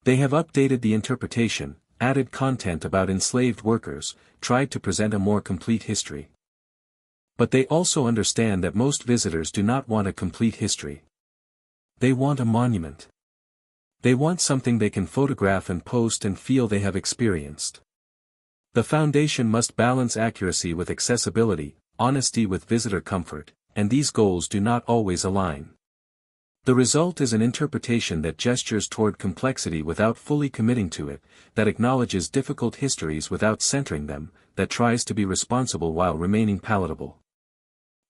They have updated the interpretation, added content about enslaved workers, tried to present a more complete history. But they also understand that most visitors do not want a complete history. They want a monument. They want something they can photograph and post and feel they have experienced. The foundation must balance accuracy with accessibility, honesty with visitor comfort, and these goals do not always align. The result is an interpretation that gestures toward complexity without fully committing to it, that acknowledges difficult histories without centering them, that tries to be responsible while remaining palatable.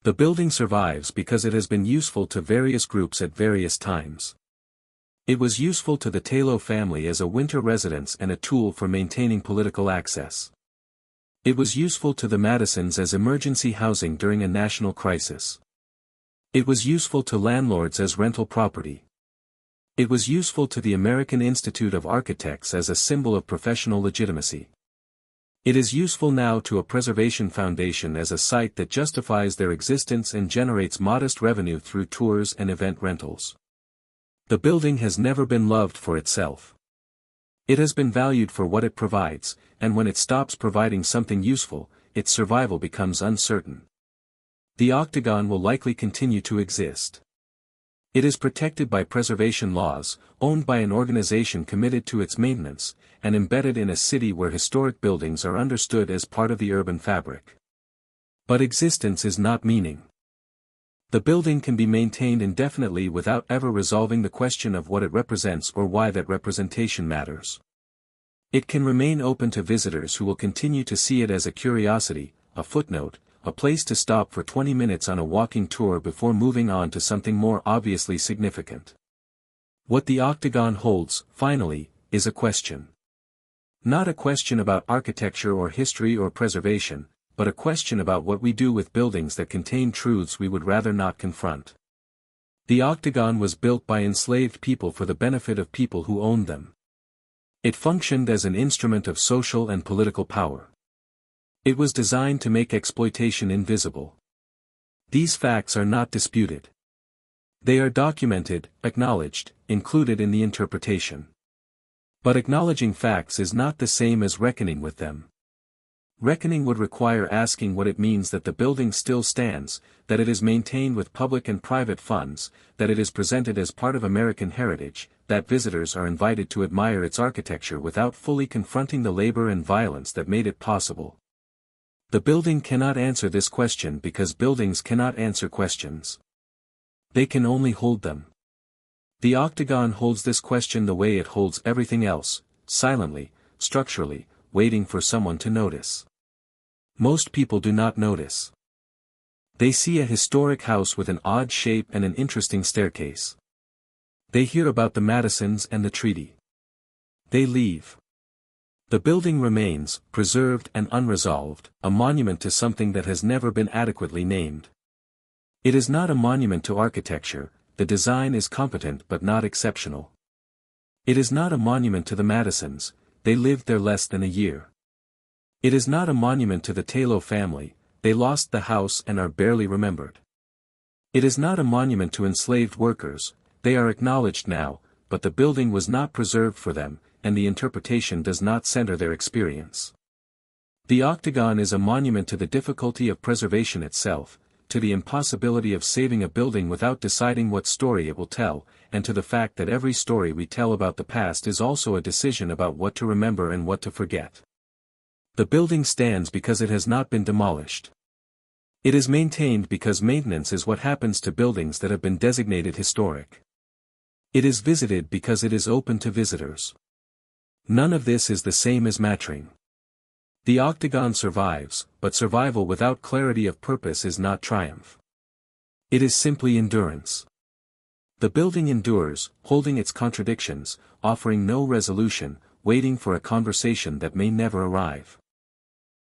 The building survives because it has been useful to various groups at various times. It was useful to the Taylor family as a winter residence and a tool for maintaining political access. It was useful to the Madisons as emergency housing during a national crisis. It was useful to landlords as rental property. It was useful to the American Institute of Architects as a symbol of professional legitimacy. It is useful now to a preservation foundation as a site that justifies their existence and generates modest revenue through tours and event rentals. The building has never been loved for itself. It has been valued for what it provides, and when it stops providing something useful, its survival becomes uncertain. The Octagon will likely continue to exist. It is protected by preservation laws, owned by an organization committed to its maintenance, and embedded in a city where historic buildings are understood as part of the urban fabric. But existence is not meaning. The building can be maintained indefinitely without ever resolving the question of what it represents or why that representation matters. It can remain open to visitors who will continue to see it as a curiosity, a footnote, a place to stop for 20 minutes on a walking tour before moving on to something more obviously significant. What the Octagon holds, finally, is a question. Not a question about architecture or history or preservation, but a question about what we do with buildings that contain truths we would rather not confront. The Octagon was built by enslaved people for the benefit of people who owned them. It functioned as an instrument of social and political power. It was designed to make exploitation invisible. These facts are not disputed. They are documented, acknowledged, included in the interpretation. But acknowledging facts is not the same as reckoning with them. Reckoning would require asking what it means that the building still stands, that it is maintained with public and private funds, that it is presented as part of American heritage, that visitors are invited to admire its architecture without fully confronting the labor and violence that made it possible. The building cannot answer this question because buildings cannot answer questions. They can only hold them. The Octagon holds this question the way it holds everything else, silently, structurally, waiting for someone to notice. Most people do not notice. They see a historic house with an odd shape and an interesting staircase. They hear about the Madisons and the treaty. They leave. The building remains, preserved and unresolved, a monument to something that has never been adequately named. It is not a monument to architecture, the design is competent but not exceptional. It is not a monument to the Madisons, they lived there less than a year. It is not a monument to the Taylor family, they lost the house and are barely remembered. It is not a monument to enslaved workers, they are acknowledged now, but the building was not preserved for them, and the interpretation does not center their experience. The Octagon is a monument to the difficulty of preservation itself, to the impossibility of saving a building without deciding what story it will tell, and to the fact that every story we tell about the past is also a decision about what to remember and what to forget. The building stands because it has not been demolished. It is maintained because maintenance is what happens to buildings that have been designated historic. It is visited because it is open to visitors. None of this is the same as matching. The Octagon survives, but survival without clarity of purpose is not triumph. It is simply endurance. The building endures, holding its contradictions, offering no resolution, waiting for a conversation that may never arrive.